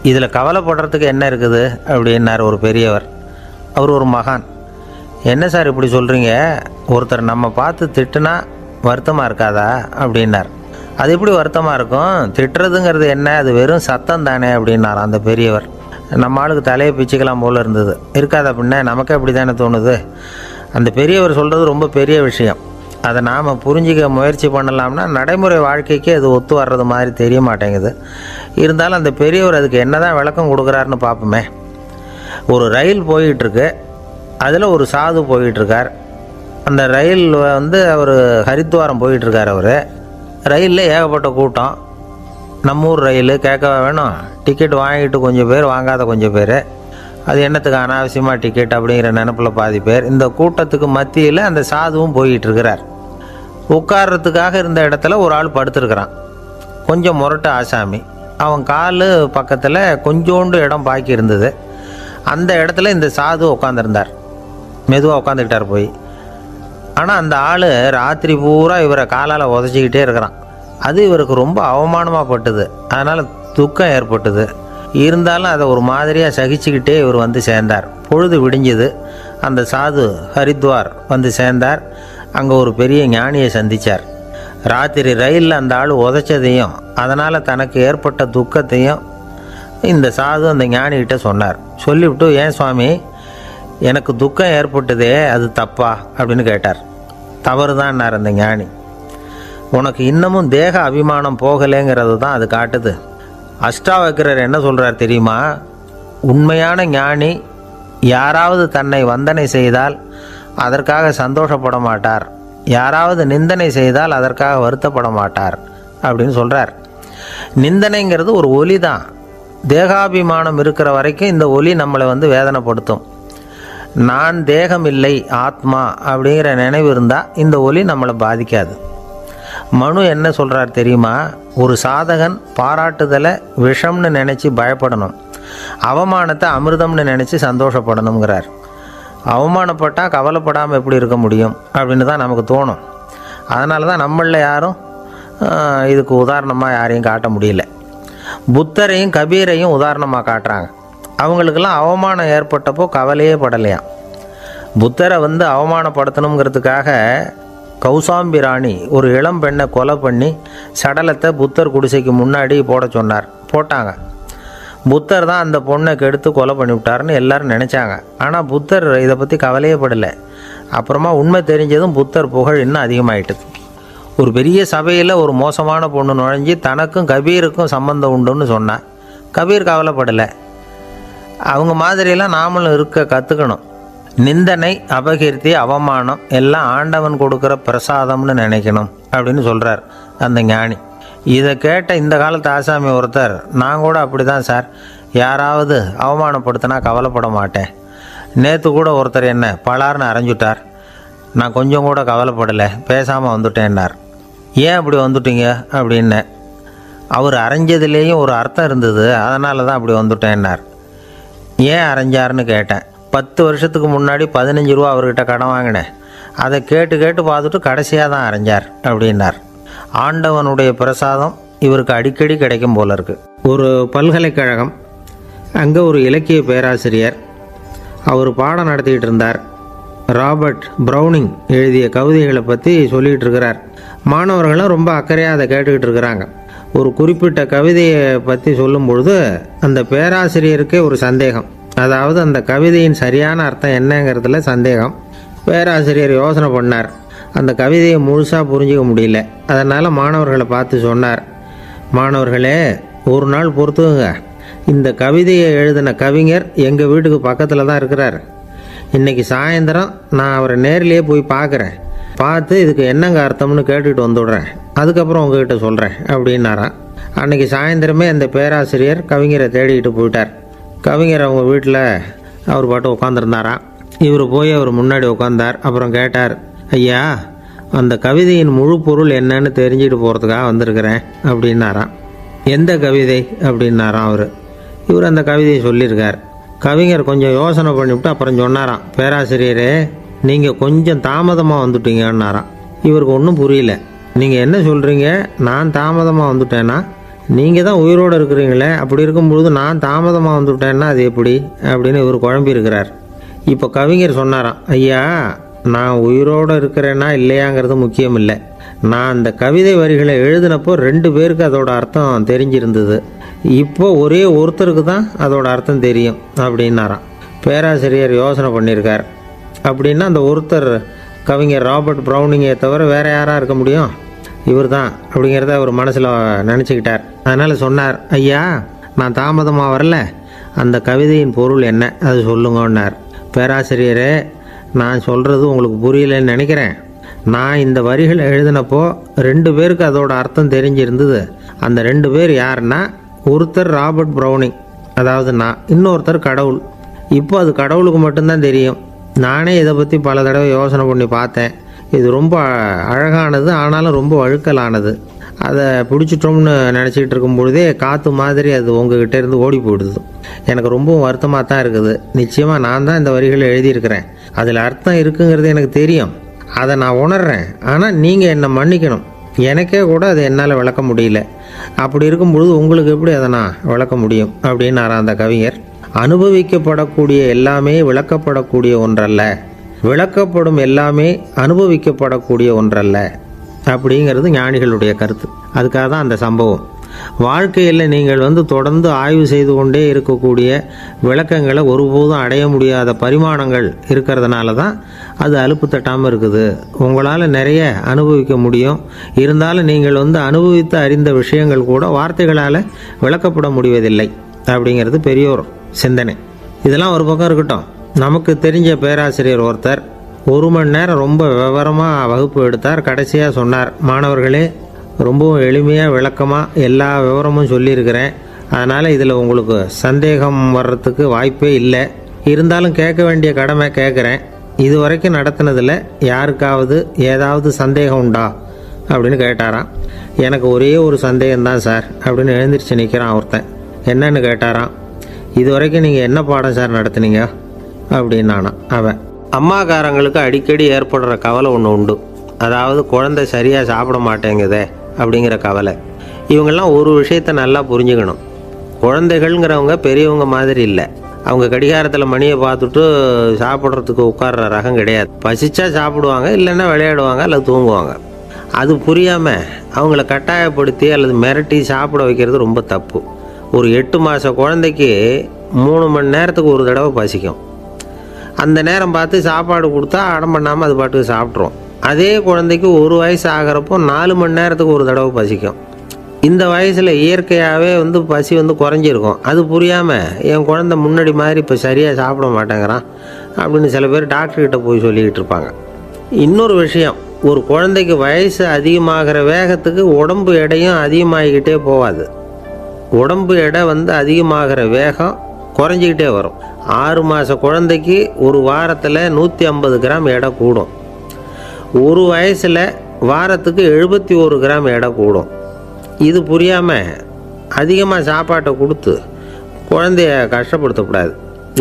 இதில் கவலைப்படுறதுக்கு என்ன இருக்குது அப்படின்னார் ஒரு பெரியவர். அவர் ஒரு மகான். என்ன சார் இப்படி சொல்கிறீங்க, ஒருத்தர் நம்ம பார்த்து திட்டுனா வருத்தமாக இருக்காதா அப்படின்னார். அது எப்படி வருத்தமாக இருக்கும், திட்டுறதுங்கிறது என்ன, அது வெறும் சத்தம் தானே அப்படின்னார் அந்த பெரியவர். நம்ம ஆளுக்கு தலையை பிச்சுக்கலாம் போல் இருந்தது. இருக்காத அப்படின்னா நமக்கே அப்படி தானே தோணுது. அந்த பெரியவர் சொல்கிறது ரொம்ப பெரிய விஷயம். அதை நாம் புரிஞ்சிக்க முயற்சி பண்ணலாம்னா நடைமுறை வாழ்க்கைக்கு அது ஒத்து வர்றது மாதிரி தெரிய மாட்டேங்குது. இருந்தாலும் அந்த பெரியவர் அதுக்கு என்ன தான் விளக்கம் கொடுக்குறாருன்னு பார்ப்போமே. ஒரு ரயில் போயிட்டுருக்கு, அதில் ஒரு சாது போயிட்டுருக்கார். அந்த ரயில் அவர் ஹரித்வாரம் போயிட்டுருக்கார். அவர் ரயிலில் ஏகப்பட்ட கூட்டம். நம்ம ஊர் ரயில் கேட்கவா வேணும்? டிக்கெட் வாங்கிட்டு கொஞ்சம் பேர், வாங்காத கொஞ்சம் பேர். அது என்னத்துக்கு அனாவசியமாக டிக்கெட் அப்படிங்கிற நினப்பில் பாதி பேர். இந்த கூட்டத்துக்கு மத்தியில் அந்த சாதுவும் போயிட்டுருக்கிறார். உட்கார்றதுக்காக இருந்த இடத்துல ஒரு ஆள் படுத்துருக்கிறான். கொஞ்சம் முரட்டு ஆசாமி. அவன் கால் பக்கத்தில் கொஞ்சோண்டு இடம் பாக்கி இருந்தது. அந்த இடத்துல இந்த சாது உட்காந்துருந்தார். மெதுவாக உட்காந்துக்கிட்டார் போய். ஆனால் அந்த ஆள் ராத்திரி பூரா இவரை காலால் உதச்சிக்கிட்டே இருக்கிறான். அது இவருக்கு ரொம்ப அவமானமாக பட்டுது. அதனால் துக்கம் ஏற்பட்டுது. இருந்தாலும் அதை ஒரு மாதிரியாக சகிச்சுக்கிட்டே இவர் வந்து சேர்ந்தார். பொழுது விடிஞ்சுது. அந்த சாது ஹரித்வார் வந்து சேர்ந்தார். அங்கே ஒரு பெரிய ஞானியை சந்தித்தார். ராத்திரி ரயிலில் அந்த ஆள் உதைச்சதையும் அதனால் தனக்கு ஏற்பட்ட துக்கத்தையும் இந்த சாது அந்த ஞானிகிட்ட சொன்னார். சொல்லிவிட்டு, ஏன் சுவாமி, எனக்கு துக்கம் ஏற்பட்டதே அது தப்பா அப்படின்னு கேட்டார். தவறு தான்னார் அந்த ஞானி. உனக்கு இன்னமும் தேக அபிமானம் போகலைங்கிறது தான் அது காட்டுது. அஷ்டாவக்கிரர் என்ன சொல்கிறார் தெரியுமா? உண்மையான ஞானி யாராவது தன்னை வந்தனை செய்தால் அதற்காக சந்தோஷப்பட மாட்டார், யாராவது நிந்தனை செய்தால் அதற்காக வருத்தப்பட மாட்டார் அப்படின்னு சொல்கிறார். நிந்தனைங்கிறது ஒரு ஒலி தான். தேகாபிமானம் இருக்கிற வரைக்கும் இந்த ஒலி நம்மளை வேதனைப்படுத்தும். நான் தேகம் இல்லை, ஆத்மா அப்படிங்கிற நினைவு இருந்தால் இந்த ஒலி நம்மளை பாதிக்காது. மனு என்ன சொல்கிறார் தெரியுமா? ஒரு சாதகன் பாராட்டுதலை விஷம்னு நினச்சி பயப்படணும், அவமானத்தை அமிர்தம்னு நினச்சி சந்தோஷப்படணுங்கிறார். அவமானப்பட்டால் கவலைப்படாமல் எப்படி இருக்க முடியும் அப்படின்னு தான் நமக்கு தோணும். அதனால தான் நம்மளில் யாரும் இதுக்கு உதாரணமாக யாரையும் காட்ட முடியல. புத்தரையும் கபீரையும் உதாரணமாக காட்டுறாங்க. அவங்களுக்கெல்லாம் அவமானம் ஏற்பட்டப்போ கவலையே படலையாம். புத்தரை அவமானப்படுத்தணுங்கிறதுக்காக கௌசாம்பி ராணி ஒரு இளம் பெண்ணை கொலை பண்ணி சடலத்தை புத்தர் குடிசைக்கு முன்னாடி போட சொன்னார். போட்டாங்க. புத்தர் தான் அந்த பொண்ணை கெடுத்து கொலை பண்ணிவிட்டார்னு எல்லாரும் நினச்சாங்க. ஆனால் புத்தர் இதை பற்றி கவலையே படலை. அப்புறமா உண்மை தெரிஞ்சதும் புத்தர் புகழ் இன்னும் அதிகமாயிட்டுது. ஒரு பெரிய சபையில் ஒரு மோசமான பொண்ணு நுழைஞ்சி தனக்கும் கபீருக்கும் சம்பந்தம் உண்டுன்னு சொன்னான். கபீர் கவலைப்படலை. அவங்க மாதிரியெல்லாம் நாமளும் இருக்க கற்றுக்கணும். நிந்தனை, அபகீர்த்தி, அவமானம் எல்லாம் ஆண்டவன் கொடுக்குற பிரசாதம்னு நினைக்கணும் அப்படின்னு சொல்கிறார் அந்த ஞானி. இதை கேட்ட இந்த காலத்து ஆசாமி ஒருத்தர், நான் கூட அப்படி தான் சார், யாராவது அவமானப்படுத்தினா கவலைப்பட மாட்டேன். நேற்று கூட ஒருத்தர் என்ன பலார்னு அரைஞ்சுட்டார், நான் கொஞ்சம் கூட கவலைப்படலை, பேசாமல் வந்துட்டேன்னார். ஏன் அப்படி வந்துட்டீங்க அப்படின்னு. அவர் அரைஞ்சதுலேயும் ஒரு அர்த்தம் இருந்தது, அதனால தான் அப்படி வந்துட்டேன்னார். ஏன் அரைஞ்சாருன்னு கேட்டேன். 10 வருஷத்துக்கு முன்னாடி 15 ரூபா அவர்கிட்ட கடன் வாங்கினேன், அதை கேட்டு கேட்டு பார்த்துட்டு கடைசியாக தான் அரைஞ்சார் அப்படின்னார். ஆண்டவனுடைய பிரசாதம் இவருக்கு அடிக்கடி கிடைக்கும் போல இருக்கு. ஒரு பல்கலைக்கழகம், அங்கே ஒரு இலக்கிய பேராசிரியர், அவர் பாடம் நடத்திக்கிட்டு இருந்தார். ராபர்ட் ப்ரௌனிங் எழுதிய கவிதைகளை பற்றி சொல்லிகிட்டு இருக்கிறார். மாணவர்களும் ரொம்ப அக்கறையாக அதை கேட்டுக்கிட்டு இருக்கிறாங்க. ஒரு குறிப்பிட்ட கவிதையை பற்றி சொல்லும் பொழுது அந்த பேராசிரியருக்கே ஒரு சந்தேகம். அதாவது அந்த கவிதையின் சரியான அர்த்தம் என்னங்கிறதுல சந்தேகம். பேராசிரியர் யோசனை பண்ணார். அந்த கவிதையை முழுசாக புரிஞ்சிக்க முடியல. அதனால் மாணவர்களை பார்த்து சொன்னார், மாணவர்களே, ஒரு நாள் பொறுத்துங்க, இந்த கவிதையை எழுதின கவிஞர் எங்கள் வீட்டுக்கு பக்கத்தில் தான் இருக்கிறார். இன்றைக்கி சாயந்தரம் நான் அவரை நேரிலேயே போய் பார்க்குறேன், பார்த்து இதுக்கு என்னங்க அர்த்தம்னு கேட்டுக்கிட்டு வந்துவிடுறேன், அதுக்கப்புறம் உங்ககிட்ட சொல்கிறேன் அப்படின்னாராம். அன்றைக்கி சாயந்தரமே அந்த பேராசிரியர் கவிஞரை தேடிக்கிட்டு போயிட்டார். கவிஞர் அவங்க வீட்டில் அவர் பாட்டு உட்காந்துருந்தாராம். இவர் போய் அவர் முன்னாடி உட்காந்தார். அப்புறம் கேட்டார், ஐயா, அந்த கவிதையின் முழு பொருள் என்னன்னு தெரிஞ்சுட்டு போகிறதுக்காக வந்திருக்கிறேன் அப்படின்னாராம். எந்த கவிதை அப்படின்னாராம் அவர். இவர் அந்த கவிதையை சொல்லியிருக்கார். கவிஞர் கொஞ்சம் யோசனை பண்ணிவிட்டு அப்புறம் சொன்னாராம், பேராசிரியரே, நீங்கள் கொஞ்சம் தாமதமாக வந்துட்டீங்கன்னாராம். இவருக்கு ஒன்றும் புரியல. நீங்கள் என்ன சொல்கிறீங்க? நான் தாமதமாக வந்துட்டேன்னா? நீங்கள் தான் உயிரோடு இருக்கிறீங்களே, அப்படி இருக்கும்பொழுது நான் தாமதமாக வந்துவிட்டேன்னா அது எப்படி அப்படின்னு இவர் குழம்பி இருக்கிறார். இப்போ கவிஞர் சொன்னாராம், ஐயா, நான் உயிரோடு இருக்கிறேன்னா இல்லையாங்கிறது முக்கியம் இல்லை. நான் அந்த கவிதை வரிகளை எழுதினப்போ 2 பேருக்கு அதோட அர்த்தம் தெரிஞ்சிருந்தது. இப்போ ஒரே ஒருத்தருக்கு தான் அதோட அர்த்தம் தெரியும் அப்படின்னாராம். பேராசிரியர் யோசனை பண்ணியிருக்கார். அப்படின்னா அந்த ஒருத்தர் கவிஞர் ராபர்ட் ப்ரௌனிங்கை தவிர வேறு யாராக இருக்க முடியும்? இவர் தான் அப்படிங்கிறத அவர் மனசில் நினச்சிக்கிட்டார். அதனால் சொன்னார், ஐயா நான் தாமதமாக வரல, அந்த கவிதையின் பொருள் என்ன அது சொல்லுங்கன்னார். பேராசிரியரே, நான் சொல்கிறது உங்களுக்கு புரியலைன்னு நினைக்கிறேன். நான் இந்த வரிகளை எழுதினப்போ 2 பேருக்கு அதோட அர்த்தம் தெரிஞ்சிருந்தது. அந்த 2 பேர் யாருன்னா, ஒருத்தர் ராபர்ட் ப்ரௌனிங், அதாவது நான், இன்னொருத்தர் கடவுள். இப்போ அது கடவுளுக்கு மட்டும்தான் தெரியும். நானே இதை பற்றி பல தடவை யோசனை பண்ணி பார்த்தேன். இது ரொம்ப அழகானது, ஆனாலும் ரொம்ப வழுக்கலானது. அதை பிடிச்சிட்டோம்னு நினச்சிக்கிட்டு இருக்கும் பொழுதே காற்று மாதிரி அது உங்ககிட்ட இருந்து ஓடி போயிடுது. எனக்கு ரொம்பவும் வருத்தமாக தான் இருக்குது. நிச்சயமாக நான் தான் இந்த வரிகளை எழுதியிருக்கிறேன். அதில் அர்த்தம் இருக்குங்கிறது எனக்கு தெரியும், அதை நான் உணர்றேன். ஆனால் நீங்கள் என்னை மன்னிக்கணும். எனக்கே கூட அதை என்னால் விளக்க முடியல. அப்படி இருக்கும் பொழுது உங்களுக்கு எப்படி அதை நான் விளக்க முடியும் அப்படின்னாரா அந்த கவிஞர். அனுபவிக்கப்படக்கூடிய எல்லாமே விளக்கப்படக்கூடிய ஒன்றல்ல, விளக்கப்படும் எல்லாமே அனுபவிக்கப்படக்கூடிய ஒன்றல்ல அப்படிங்கிறது ஞானிகளுடைய கருத்து. அதுக்காக தான் அந்த சம்பவம். வாழ்க்கையில் நீங்கள் தொடர்ந்து ஆய்வு செய்து கொண்டே இருக்கக்கூடிய விளக்கங்களை ஒருபோதும் அடைய முடியாத பரிமாணங்கள் இருக்கிறதுனால தான் அது அலுப்பு தட்டாமல் இருக்குது. உங்களால் நிறைய அனுபவிக்க முடியும், இருந்தாலும் நீங்கள் அனுபவித்து அறிந்த விஷயங்கள் கூட வார்த்தைகளால் விளக்கப்பட முடிவதில்லை அப்படிங்கிறது பெரியோர் சிந்தனை. இதெல்லாம் ஒரு பக்கம் இருக்கட்டும். நமக்கு தெரிஞ்ச பேராசிரியர் ஒருத்தர் 1 மணி நேரம் ரொம்ப விவரமாக வகுப்பு எடுத்தார். கடைசியாக சொன்னார், மாணவர்களே, ரொம்பவும் எளிமையாக விளக்கமாக எல்லா விவரமும் சொல்லியிருக்கிறேன். அதனால் இதில் உங்களுக்கு சந்தேகம் வர்றதுக்கு வாய்ப்பே இல்லை. இருந்தாலும் கேட்க வேண்டிய கடமை கேட்குறேன். இது வரைக்கும் நடத்தினதில் யாருக்காவது ஏதாவது சந்தேகம் உண்டா அப்படின்னு கேட்டாராம். எனக்கு ஒரே ஒரு சந்தேகம்தான் சார் அப்படின்னு எழுந்திரிச்சு நிற்கிறான் ஒருத்தன். என்னன்னு கேட்டாராம். இது வரைக்கும் நீங்கள் என்ன பாடம் சார் நடத்துனீங்க அப்படின்னானா அவன். அம்மாக்காரங்களுக்கு அடிக்கடி ஏற்படுற கவலை ஒன்று உண்டு. அதாவது குழந்தை சரியாக சாப்பிட மாட்டேங்குதே அப்படிங்கிற கவலை. இவங்கெல்லாம் ஒரு விஷயத்தை நல்லா புரிஞ்சுக்கணும். குழந்தைகள்ங்கிறவங்க பெரியவங்க மாதிரி இல்லை. அவங்க கடிகாரத்தில் மணியை பார்த்துட்டு சாப்பிட்றதுக்கு உட்கார்ற ரகம் கிடையாது. பசிச்சா சாப்பிடுவாங்க, இல்லைன்னா விளையாடுவாங்க அல்லது தூங்குவாங்க. அது புரியாமல் அவங்கள கட்டாயப்படுத்தி அல்லது மிரட்டி சாப்பிட வைக்கிறது ரொம்ப தப்பு. ஒரு 8 மாத குழந்தைக்கு 3 மணி நேரத்துக்கு ஒரு தடவை பசிக்கும். அந்த நேரம் பார்த்து சாப்பாடு கொடுத்தா அடம் பண்ணாமல் அது பாட்டுக்கு சாப்பிட்றோம். அதே குழந்தைக்கு 1 வயசு ஆகிறப்போ 4 மணி நேரத்துக்கு ஒரு தடவை பசிக்கும். இந்த வயசில் இயற்கையாகவே பசி குறைஞ்சிருக்கும். அது புரியாமல் என் குழந்தை முன்னாடி மாதிரி இப்போ சரியாக சாப்பிட மாட்டேங்கிறான் அப்படின்னு சில பேர் டாக்டர்கிட்ட போய் சொல்லிக்கிட்டு இருப்பாங்க. இன்னொரு விஷயம், ஒரு குழந்தைக்கு வயசு அதிகமாகிற வேகத்துக்கு உடம்பு எடையும் அதிகமாகிக்கிட்டே போகாது. உடம்பு எடை அதிகமாகிற வேகம் குறைஞ்சிக்கிட்டே வரும். 6 மாத குழந்தைக்கு ஒரு வாரத்தில் 150 கிராம் எடை கூடும். ஒரு வயசில் வாரத்துக்கு 71 கிராம் எடை கூடும். இது புரியாமல் அதிகமாக சாப்பாட்டை கொடுத்து குழந்தைய கஷ்டப்படுத்தக்கூடாது.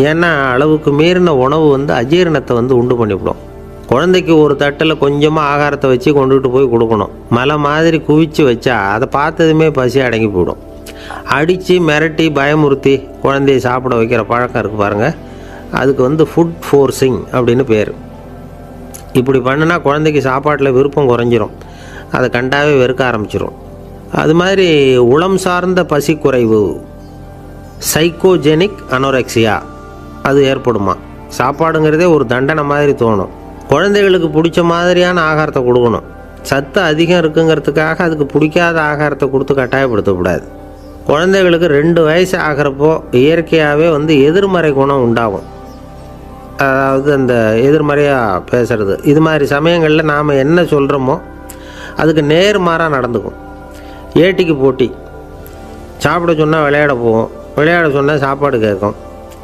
ஏன்னா அளவுக்கு மீறின உணவு அஜீரணத்தை உண்டு பண்ணிவிடும். குழந்தைக்கு ஒரு தட்டில் கொஞ்சமாக ஆகாரத்தை வச்சு கொண்டுகிட்டு போய் கொடுக்கணும். மலை மாதிரி குவிச்சு வச்சா அதை பார்த்ததுமே பசி அடங்கி போயிடும். அடித்து மிரட்டி பயமுறுத்தி குழந்தைய சாப்பிட வைக்கிற பழக்கம் இருக்குது பாருங்கள், அதுக்கு ஃபுட் ஃபோர்ஸிங் அப்படின்னு பேர். இப்படி பண்ணினா குழந்தைக்கு சாப்பாட்டில் விருப்பம் குறைஞ்சிரும், அதை கண்டாவே வெறுக்க ஆரம்பிச்சிடும். அது மாதிரி உளம் சார்ந்த பசி குறைவு, சைக்கோஜெனிக் அனோரெக்சியா, அது ஏற்படுமா. சாப்பாடுங்கிறதே ஒரு தண்டனை மாதிரி தோணும். குழந்தைகளுக்கு பிடிச்ச மாதிரியான ஆகாரத்தை கொடுக்கணும். சத்து அதிகம் இருக்குங்கிறதுக்காக அதுக்கு பிடிக்காத ஆகாரத்தை கொடுத்து கட்டாயப்படுத்தக்கூடாது. குழந்தைகளுக்கு 2 வயசு ஆகிறப்போ இயற்கையாகவே எதிர்மறை குணம் உண்டாகும். அதாவது அந்த எதிர்மறையாக பேசுகிறது. இது மாதிரி சமயங்களில் நாம் என்ன சொல்கிறோமோ அதுக்கு நேர்மாறாக நடந்துக்கும். ஏட்டிக்கு போட்டி. சாப்பிட சொன்னால் விளையாட போகும், விளையாட சொன்னால் சாப்பாடு கேட்கும்.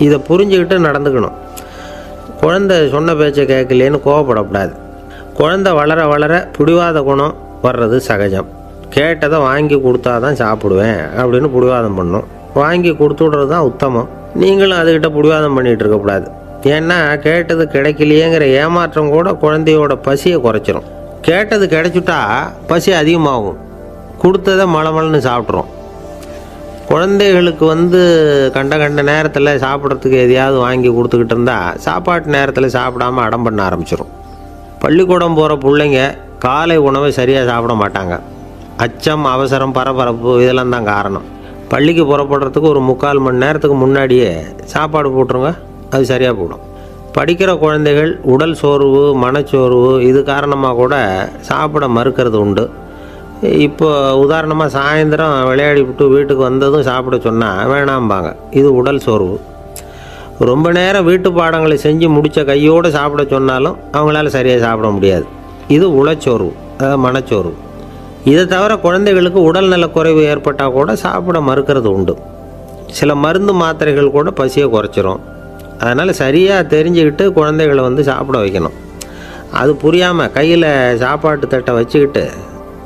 இதை புரிஞ்சுக்கிட்டு நடந்துக்கணும். குழந்தை சொன்ன பேச்சை கேட்கலேன்னு கோவப்படக்கூடாது. குழந்தை வளர வளர பிடிவாத குணம் வர்றது சகஜம். கேட்டதை வாங்கி கொடுத்தா தான் சாப்பிடுவேன் அப்படின்னு பிடிவாதம் பண்ணும். வாங்கி கொடுத்து விடுறது தான் உத்தமம். நீங்களும் அதுக்கிட்ட பிடிவாதம் பண்ணிகிட்டு இருக்கக்கூடாது. ஏன்னா கேட்டது கிடைக்கலையேங்கிற ஏமாற்றம் கூட குழந்தையோட பசியை குறைச்சிரும். கேட்டது கிடைச்சிட்டா பசி அதிகமாகும். கொடுத்ததை மலமலன்னு சாப்பிட்றோம். குழந்தைகளுக்கு கண்ட நேரத்தில் சாப்பிட்றதுக்கு எதையாவது வாங்கி கொடுத்துக்கிட்டு இருந்தால் சாப்பாட்டு நேரத்தில் சாப்பிடாமல் அடம் பண்ண ஆரம்பிச்சிடும். பள்ளிக்கூடம் போகிற பிள்ளைங்க காலை உணவை சரியாக சாப்பிட மாட்டாங்க. அச்சம், அவசரம், பரபரப்பு இதெல்லாம் தான் காரணம். பள்ளிக்கு புறப்படுறதுக்கு ஒரு 3/4 மணி நேரத்துக்கு முன்னாடியே சாப்பாடு போட்டுருங்க, அது சரியாக போடும். படிக்கிற குழந்தைகள் உடல் சோர்வு, மனச்சோர்வு இது காரணமாக கூட சாப்பிட மறுக்கிறது உண்டு. இப்போ உதாரணமாக சாயந்தரம் விளையாடி விட்டு வீட்டுக்கு வந்ததும் சாப்பிட சொன்னால் வேணாம்பாங்க. இது உடல் சோர்வு. ரொம்ப நேரம் வீட்டு பாடங்களை செஞ்சு முடித்த கையோடு சாப்பிட சொன்னாலும் அவங்களால சரியாக சாப்பிட முடியாது. இது உளச்சோர்வு, அதாவது மனச்சோர்வு. இதை தவிர குழந்தைகளுக்கு உடல்நல குறைவு ஏற்பட்டால் கூட சாப்பிட மறுக்கிறது உண்டு. சில மருந்து மாத்திரைகள் கூட பசியை குறைச்சிரும். அதனால் சரியாக தெரிஞ்சுக்கிட்டு குழந்தைகளை சாப்பிட வைக்கணும். அது புரியாமல் கையில் சாப்பாட்டு தட்டை வச்சுக்கிட்டு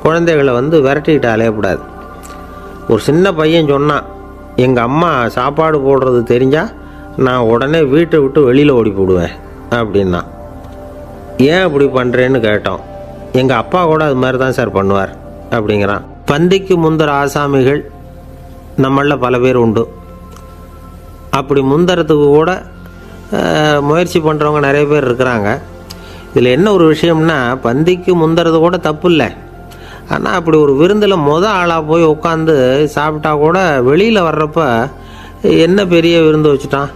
குழந்தைகளை விரட்டிக்கிட்டு அலையக்கூடாது. ஒரு சின்ன பையன் சொன்னான், எங்கள் அம்மா சாப்பாடு போடுறது தெரிஞ்சால் நான் உடனே வீட்டை விட்டு வெளியில் ஓடி போடுவேன் அப்படின்னா. ஏன் அப்படி பண்ணுறேன்னு கேட்டோம். எங்கள் அப்பா கூட அது மாதிரி தான் சார் பண்ணுவார் அப்படிங்கிறான். பந்திக்கு முந்தர ஆசாமிகள் நம்மளில் பல பேர் உண்டு. அப்படி முந்தறதுக்கு கூட முயற்சி பண்ணுறவங்க நிறைய பேர் இருக்கிறாங்க. இதில் என்ன ஒரு விஷயம்னா, பந்திக்கு முந்தறது கூட தப்பு இல்லை. ஆனால் அப்படி ஒரு விருந்தில் ஆளாக போய் உட்காந்து சாப்பிட்டா கூட வெளியில் வர்றப்ப என்ன பெரிய விருந்து வச்சுட்டான்,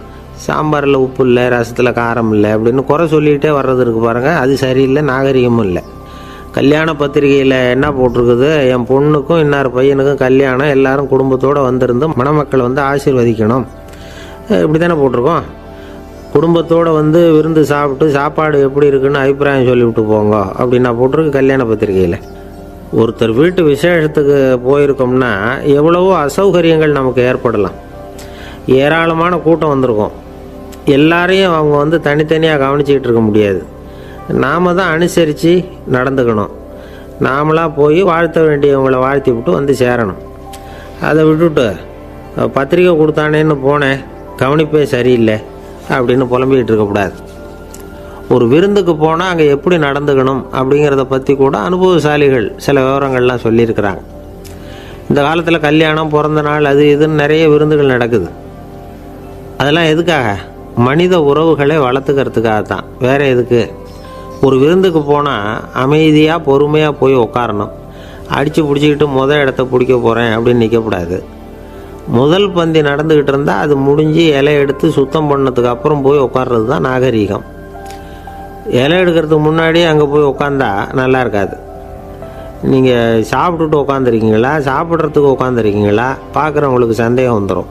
சாம்பாரில் உப்பு இல்லை, ரசத்தில் காரம் இல்லை அப்படின்னு குறை சொல்லிகிட்டே வர்றது இருக்குது பாருங்கள். அது சரியில்லை, நாகரிகமும் இல்லை. கல்யாண பத்திரிகையில் என்ன போட்டிருக்குது, என் பொண்ணுக்கும் இன்னார் பையனுக்கும் கல்யாணம், எல்லாரும் குடும்பத்தோடு வந்திருந்து மணமக்கள் ஆசீர்வதிக்கணும், இப்படி தானே போட்டிருக்கோம். குடும்பத்தோடு விருந்து சாப்பிட்டு சாப்பாடு எப்படி இருக்குன்னு அபிப்பிராயம் சொல்லிவிட்டு போங்க அப்படின்னா போட்டிருக்கு கல்யாண பத்திரிகையில். ஒருத்தர் வீட்டு விசேஷத்துக்கு போயிருக்கோம்னா எவ்வளவோ அசௌகரியங்கள் நமக்கு ஏற்படலாம். ஏராளமான கூட்டம் வந்திருக்கும். எல்லாரையும் அவங்க தனித்தனியாக கவனிச்சிக்கிட்டு இருக்க முடியாது. நாம் தான் அனுசரித்து நடந்துக்கணும். நாமளாக போய் வாழ்த்த வேண்டியவங்களை வாழ்த்தி விட்டு சேரணும். அதை விட்டுட்டு பத்திரிக்கை கொடுத்தானேன்னு போனேன், கவனிப்பே சரியில்லை அப்படின்னு புலம்பிக்கிட்டு இருக்கக்கூடாது. ஒரு விருந்துக்கு போனால் அங்கே எப்படி நடந்துக்கணும் அப்படிங்கிறத பற்றி கூட அனுபவசாலிகள் சில விவரங்கள்லாம் சொல்லியிருக்கிறாங்க. இந்த காலத்தில் கல்யாணம், பிறந்த நாள், அது இதுன்னு நிறைய விருந்துகள் நடக்குது. அதெல்லாம் எதுக்காக? மனித உறவுகளை வளர்த்துக்கிறதுக்காக தான், வேறு எதுக்கு? ஒரு விருந்துக்கு போனால் அமைதியாக பொறுமையாக போய் உட்காரணும். அடித்து பிடிச்சிக்கிட்டு இடத்த பிடிக்க போகிறேன் அப்படின்னு நிற்கக்கூடாது. முதல் பந்தி நடந்துக்கிட்டு இருந்தால் அது முடிஞ்சு இலை எடுத்து சுத்தம் பண்ணதுக்கு அப்புறம் போய் உட்கார்றது தான் நாகரீகம். இலை எடுக்கிறதுக்கு முன்னாடியே அங்கே போய் உட்காந்தா நல்லா இருக்காது. நீங்கள் சாப்பிட்டுட்டு உட்காந்துருக்கீங்களா, சாப்பிட்றதுக்கு உட்காந்துருக்கீங்களா, பார்க்குறவங்களுக்கு சந்தேகம் வந்துடும்.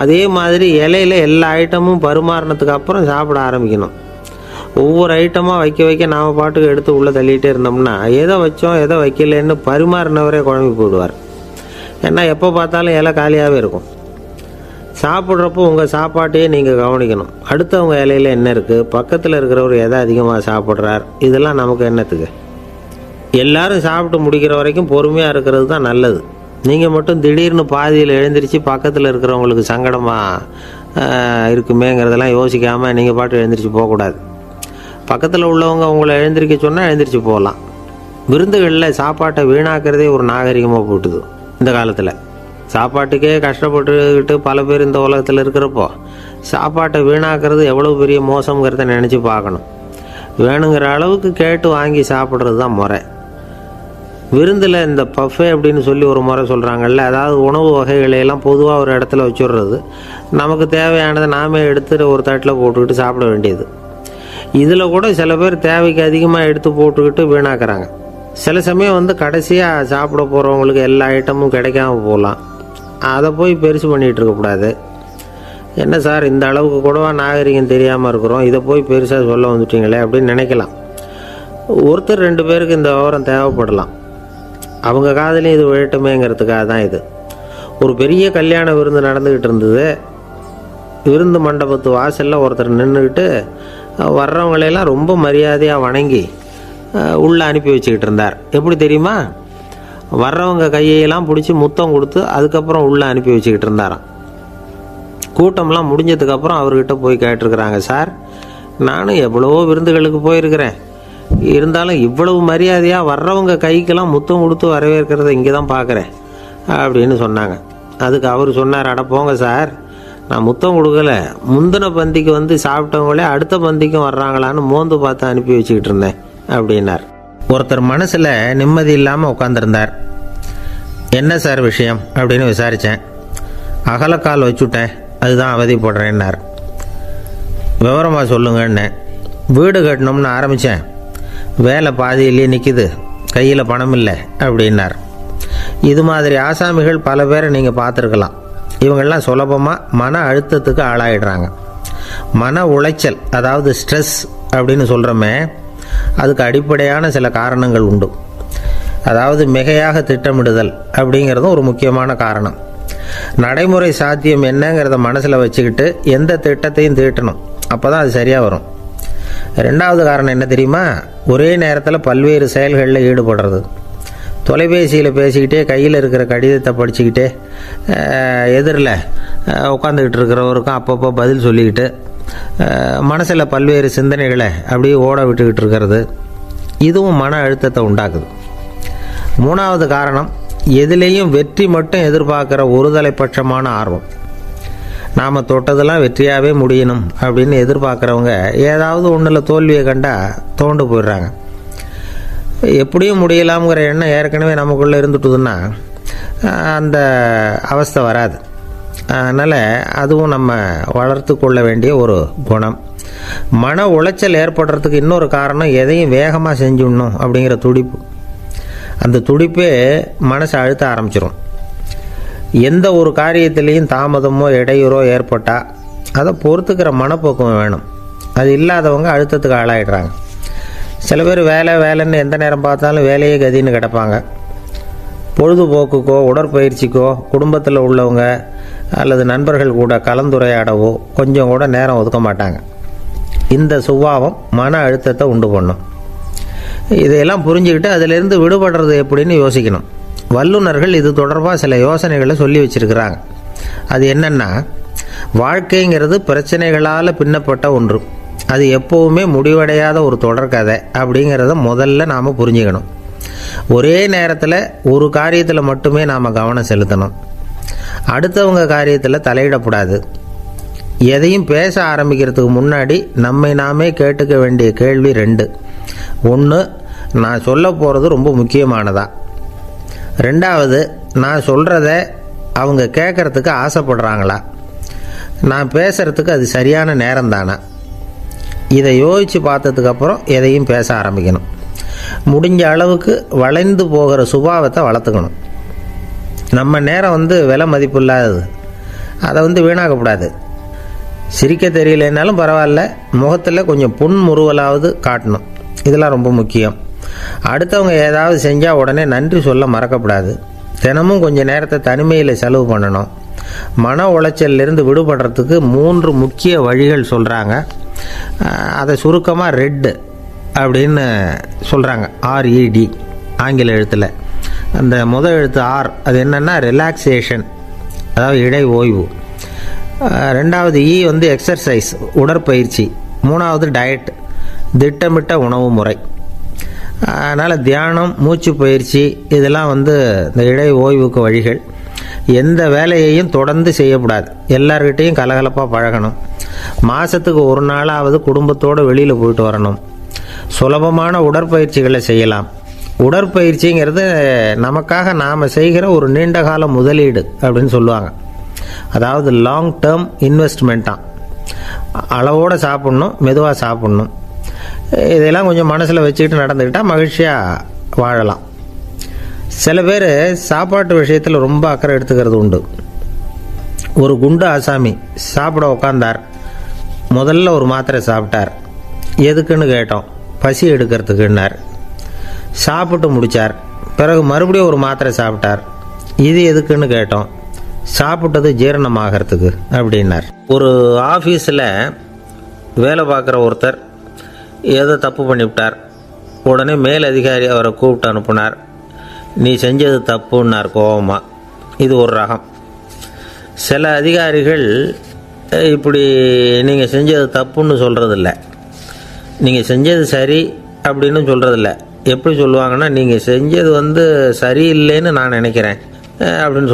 அதே மாதிரி இலையில் எல்லா ஐட்டமும் பரிமாறினதுக்கு அப்புறம் சாப்பிட ஆரம்பிக்கணும். ஒவ்வொரு ஐட்டமாக வைக்க வைக்க நாம் பாட்டுக்கு எடுத்து உள்ளே தள்ளிகிட்டே இருந்தோம்னா எதை வச்சோம் எதை வைக்கலன்னு பரிமாறினவரே குழம்பி போயிடுவார். ஏன்னா எப்போ பார்த்தாலும் இலை காலியாகவே இருக்கும். சாப்பிட்றப்போ உங்கள் சாப்பாட்டையே நீங்கள் கவனிக்கணும். அடுத்தவங்க இலையில் என்ன இருக்குது, பக்கத்தில் இருக்கிறவர் எதை அதிகமாக சாப்பிட்றார், இதெல்லாம் நமக்கு என்னத்துக்கு? எல்லாரும் சாப்பிட்டு முடிக்கிற வரைக்கும் பொறுமையாக இருக்கிறது தான் நல்லது. நீங்கள் மட்டும் திடீர்னு பாதியில் எழுந்திரிச்சு பக்கத்தில் இருக்கிறவங்களுக்கு சங்கடமாக இருக்குமேங்கிறதெல்லாம் யோசிக்காமல் நீங்கள் பாட்டு எழுந்திரிச்சு போகக்கூடாது. பக்கத்தில் உள்ளவங்க உங்களை எழுந்திரிக்க சொன்னால் எழுந்திரிச்சு போகலாம். விருந்துகளில் சாப்பாட்டை வீணாக்கிறதே ஒரு நாகரிகமாக போட்டுது. இந்த காலத்தில் சாப்பாட்டுக்கே கஷ்டப்பட்டுக்கிட்டு பல பேர் இந்த உலகத்தில் இருக்கிறப்போ சாப்பாட்டை வீணாக்கிறது எவ்வளோ பெரிய மோசங்கிறத நினச்சி பார்க்கணும். வேணுங்கிற அளவுக்கு கேட்டு வாங்கி சாப்பிட்றது தான் முறை. விருந்தில் இந்த பஃபே அப்படின்னு சொல்லி ஒரு முறை சொல்கிறாங்கல்ல, அதாவது உணவு வகைகளையெல்லாம் பொதுவாக ஒரு இடத்துல வச்சுடுறது, நமக்கு தேவையானதை நாமே எடுத்து ஒரு தட்டில் போட்டுக்கிட்டு சாப்பிட வேண்டியது. இதில் கூட சில பேர் தேவைக்கு அதிகமாக எடுத்து போட்டுக்கிட்டு வீணாக்குறாங்க. சில சமயம் கடைசியாக சாப்பிட போகிறவங்களுக்கு எல்லா ஐட்டமும் கிடைக்காம போகலாம். அதை போய் பெருசு பண்ணிகிட்டு இருக்கக்கூடாது. என்ன சார் இந்த அளவுக்கு கூடவா நாகரிகம் தெரியாமல் இருக்கிறோம், இதை போய் பெருசாக சொல்ல வந்துட்டீங்களே அப்படின்னு நினைக்கலாம். ஒருத்தர் 2 பேருக்கு இந்த விவரம் தேவைப்படலாம். அவங்க காதலையும் இது விழட்டுமேங்கிறதுக்காக தான் இது. ஒரு பெரிய கல்யாண விருந்து நடந்துக்கிட்டு இருந்தது. விருந்து மண்டபத்து வாசலில் ஒருத்தர் நின்றுக்கிட்டு வர்றவங்களையெல்லாம் ரொம்ப மரியாதையாக வணங்கி உள்ளே அனுப்பி வச்சுக்கிட்டு இருந்தார். எப்படி தெரியுமா? வர்றவங்க கையெல்லாம் பிடிச்சி முத்தம் கொடுத்து அதுக்கப்புறம் உள்ளே அனுப்பி வச்சுக்கிட்டு இருந்தாராம். கூட்டம்லாம் முடிஞ்சதுக்கப்புறம் அவர்கிட்ட போய் கேட்டிருக்கிறாங்க, சார் நானும் எவ்வளவோ விருந்துகளுக்கு போயிருக்கிறேன், இருந்தாலும் இவ்வளவு மரியாதையாக வர்றவங்க கைக்கெல்லாம் முத்தம் கொடுத்து வரவேற்கிறத இங்கே தான் பார்க்குறேன் அப்படின்னு சொன்னாங்க. அதுக்கு அவர் சொன்னார், அட போங்க சார், நான் முத்தம் கொடுக்கல, முந்தின பந்திக்கு சாப்பிட்டவங்களே அடுத்த பந்திக்கும் வர்றாங்களான்னு மோந்து பார்த்து அனுப்பி வச்சுக்கிட்டு இருந்தேன் அப்படின்னார். ஒருத்தர் மனசில் நிம்மதி இல்லாமல் உட்காந்துருந்தார். என்ன சார் விஷயம் அப்படின்னு விசாரித்தேன். அகலக்கால் வச்சுட்டேன், அதுதான் அவதிப்படுறேன்னார். விவரமாக சொல்லுங்கன்னு. வீடு கட்டணும்னு ஆரம்பித்தேன், வேலை பாதியிலேயே நிற்கிது, கையில் பணம் இல்லை அப்படின்னார். இது மாதிரி ஆசாமிகள் பல பேரை நீங்கள் பார்த்துருக்கலாம். இவங்கெல்லாம் சுலபமாக மன அழுத்தத்துக்கு ஆளாயிடுறாங்க. மன உளைச்சல், அதாவது ஸ்ட்ரெஸ் அப்படின்னு சொல்கிறோமே, அதுக்கு அடிப்படையான சில காரணங்கள் உண்டு. அதாவது மிகையாக திட்டமிடுதல் அப்படிங்கிறதும் ஒரு முக்கியமான காரணம். நடைமுறை சாத்தியம் என்னங்கிறத மனசில் வச்சுக்கிட்டு எந்த திட்டத்தையும் தீட்டணும், அப்போ தான் அது சரியாக வரும். ரெண்டாவது காரணம் என்ன தெரியுமா? ஒரே நேரத்தில் பல்வேறு செயல்களில் ஈடுபடுறது. தொலைபேசியில் பேசிக்கிட்டே கையில் இருக்கிற கடிதத்தை படிச்சுக்கிட்டே எதிரில் உட்காந்துக்கிட்டு இருக்கிறவருக்கும் அப்பப்போ பதில் சொல்லிக்கிட்டு மனசில் பல்வேறு சிந்தனைகளை அப்படியே ஓட விட்டுக்கிட்டு இருக்கிறது, இதுவும் மன அழுத்தத்தை உண்டாக்குது. மூணாவது காரணம், எதிலேயும் வெற்றி மட்டும் எதிர்பார்க்குற ஒருதலைப்பட்சமான ஆர்வம். நாம் தொட்டதெல்லாம் வெற்றியாகவே முடியணும் அப்படின்னு எதிர்பார்க்குறவங்க ஏதாவது ஒன்றில் தோல்வியை கண்டால் தோண்டு போயிடுறாங்க. எப்படியும் முடியலாம்ங்கிற எண்ணம் ஏற்கனவே நமக்குள்ளே இருந்துட்டுதுன்னா அந்த அவஸ்தை வராது. அதனால் அதுவும் நம்ம வளர்த்து கொள்ள வேண்டிய ஒரு குணம். மன உளைச்சல் ஏற்படுறதுக்கு இன்னொரு காரணம், எதையும் வேகமாக செஞ்சுடணும் அப்படிங்கிற துடிப்பு. அந்த துடிப்பே மனசை அழுத்த ஆரம்பிச்சிடும். எந்த ஒரு காரியத்திலையும் தாமதமோ இடையூறோ ஏற்பட்டால் அதை பொறுத்துக்கிற மனப்போக்கம் வேணும். அது இல்லாதவங்க அழுத்தத்துக்கு ஆளாயிடுறாங்க. சில பேர் வேலைன்னு எந்த நேரம் பார்த்தாலும் வேலையே கதின்னு கிடப்பாங்க. பொழுதுபோக்குக்கோ உடற்பயிற்சிக்கோ குடும்பத்தில் உள்ளவங்க அல்லது நண்பர்கள் கூட கலந்துரையாடவோ கொஞ்சம் கூட நேரம் ஒதுக்க மாட்டாங்க. இந்த சுபாவம் மன அழுத்தத்தை உண்டு பண்ணும். இதையெல்லாம் புரிஞ்சுக்கிட்டு அதிலிருந்து விடுபடுறது எப்படின்னு யோசிக்கணும். வல்லுநர்கள் இது தொடர்பாக சில யோசனைகளை சொல்லி வச்சிருக்கிறாங்க. அது என்னன்னா, வாழ்க்கைங்கிறது பிரச்சனைகளால் பின்னப்பட்ட ஒன்று. அது எப்போவுமே முடிவடையாத ஒரு தொடர்கதை அப்படிங்கிறத முதல்ல நாம் புரிஞ்சுக்கணும். ஒரே நேரத்தில் ஒரு காரியத்தில் மட்டுமே நாம் கவனம் செலுத்தணும். அடுத்தவங்க காரியத்தில் தலையிடக்கூடாது. எதையும் பேச ஆரம்பிக்கிறதுக்கு முன்னாடி நம்மை நாமே கேட்டுக்க வேண்டிய கேள்வி 2. 1, நான் சொல்ல போகிறது ரொம்ப முக்கியமானதா? 2வது, நான் சொல்கிறத அவங்க கேட்குறதுக்கு ஆசைப்படுறாங்களா? நான் பேசுகிறதுக்கு அது சரியான நேரம் தானா? இதை யோசித்து பார்த்ததுக்கப்புறம் எதையும் பேச ஆரம்பிக்கணும். முடிஞ்ச அளவுக்கு வளைந்து போகிற சுபாவத்தை வளர்த்துக்கணும். நம்ம நேரம் விலை மதிப்பு இல்லாதது, அதை வீணாக்கக்கூடாது. சிரிக்க தெரியலனாலும் பரவாயில்ல, முகத்தில் கொஞ்சம் புன்முறுவலாவது காட்டணும். இதெல்லாம் ரொம்ப முக்கியம். அடுத்தவங்க ஏதாவது செஞ்சால் உடனே நன்றி சொல்ல மறக்கக்கூடாது. தினமும் கொஞ்சம் நேரத்தை தனிமையில் செலவு பண்ணணும். மன உளைச்சலிருந்து விடுபடுறதுக்கு 3 முக்கிய வழிகள் சொல்கிறாங்க. அதை சுருக்கமாக ரெட் அப்படின்னு சொல்கிறாங்க. RED ஆங்கில எழுத்தில். அந்த முதல் எழுத்து R, அது என்னென்னா ரிலாக்ஸேஷன், அதாவது இடை ஓய்வு. 2வது E எக்ஸர்சைஸ், உடற்பயிற்சி. 3வது டயட், திட்டமிட்ட உணவு முறை. அதனால் தியானம், மூச்சு பயிற்சி இதெல்லாம் இந்த இடை ஓய்வுக்கு வழிகள். எந்த வேலையையும் தொடர்ந்து செய்யக்கூடாது. எல்லார்கிட்டையும் கலகலப்பாக பழகணும். மாதத்துக்கு ஒரு நாளாவது குடும்பத்தோடு வெளியில் போயிட்டு வரணும். சுலபமான உடற்பயிற்சிகளை செய்யலாம். உடற்பயிற்சிங்கிறது நமக்காக நாம் செய்கிற ஒரு நீண்டகால முதலீடு அப்படின்னு சொல்லுவாங்க. அதாவது லாங் டேர்ம் இன்வெஸ்ட்மெண்ட்டாக. அளவோடு சாப்பிட்ணும், மெதுவாக சாப்பிட்ணும். இதெல்லாம் கொஞ்சம் மனசில் வச்சுக்கிட்டு நடந்துக்கிட்டால் மகிழ்ச்சியாக வாழலாம். சில பேர் சாப்பாட்டு விஷயத்தில் ரொம்ப அக்கறை எடுத்துக்கிறது உண்டு. ஒரு குண்டு ஆசாமி சாப்பிட உக்காந்தார். முதல்ல ஒரு மாத்திரை சாப்பிட்டார். எதுக்குன்னு கேட்டோம். பசி எடுக்கிறதுக்குன்னார். சாப்பிட்டு முடித்தார். பிறகு மறுபடியும் ஒரு மாத்திரை சாப்பிட்டார். இது எதுக்குன்னு கேட்டோம். சாப்பிட்டது ஜீரணமாகறதுக்கு அப்படின்னார். ஒரு ஆஃபீஸில் வேலை பார்க்குற ஒருத்தர் ஏதோ தப்பு பண்ணிவிட்டார். உடனே மேல் அதிகாரி அவரை கூப்பிட்டு அனுப்புனார். நீ செஞ்சது தப்புன்னார் கோபமாக. இது ஒரு ரகம். சில அதிகாரிகள் இப்படி நீங்கள் செஞ்சது தப்புன்னு சொல்கிறதில்ல, நீங்கள் செஞ்சது சரி அப்படின்னு சொல்கிறதில்ல. எப்படி சொல்லுவாங்கன்னா, நீங்கள் செஞ்சது சரியில்லைன்னு நான் நினைக்கிறேன் அப்படின்னு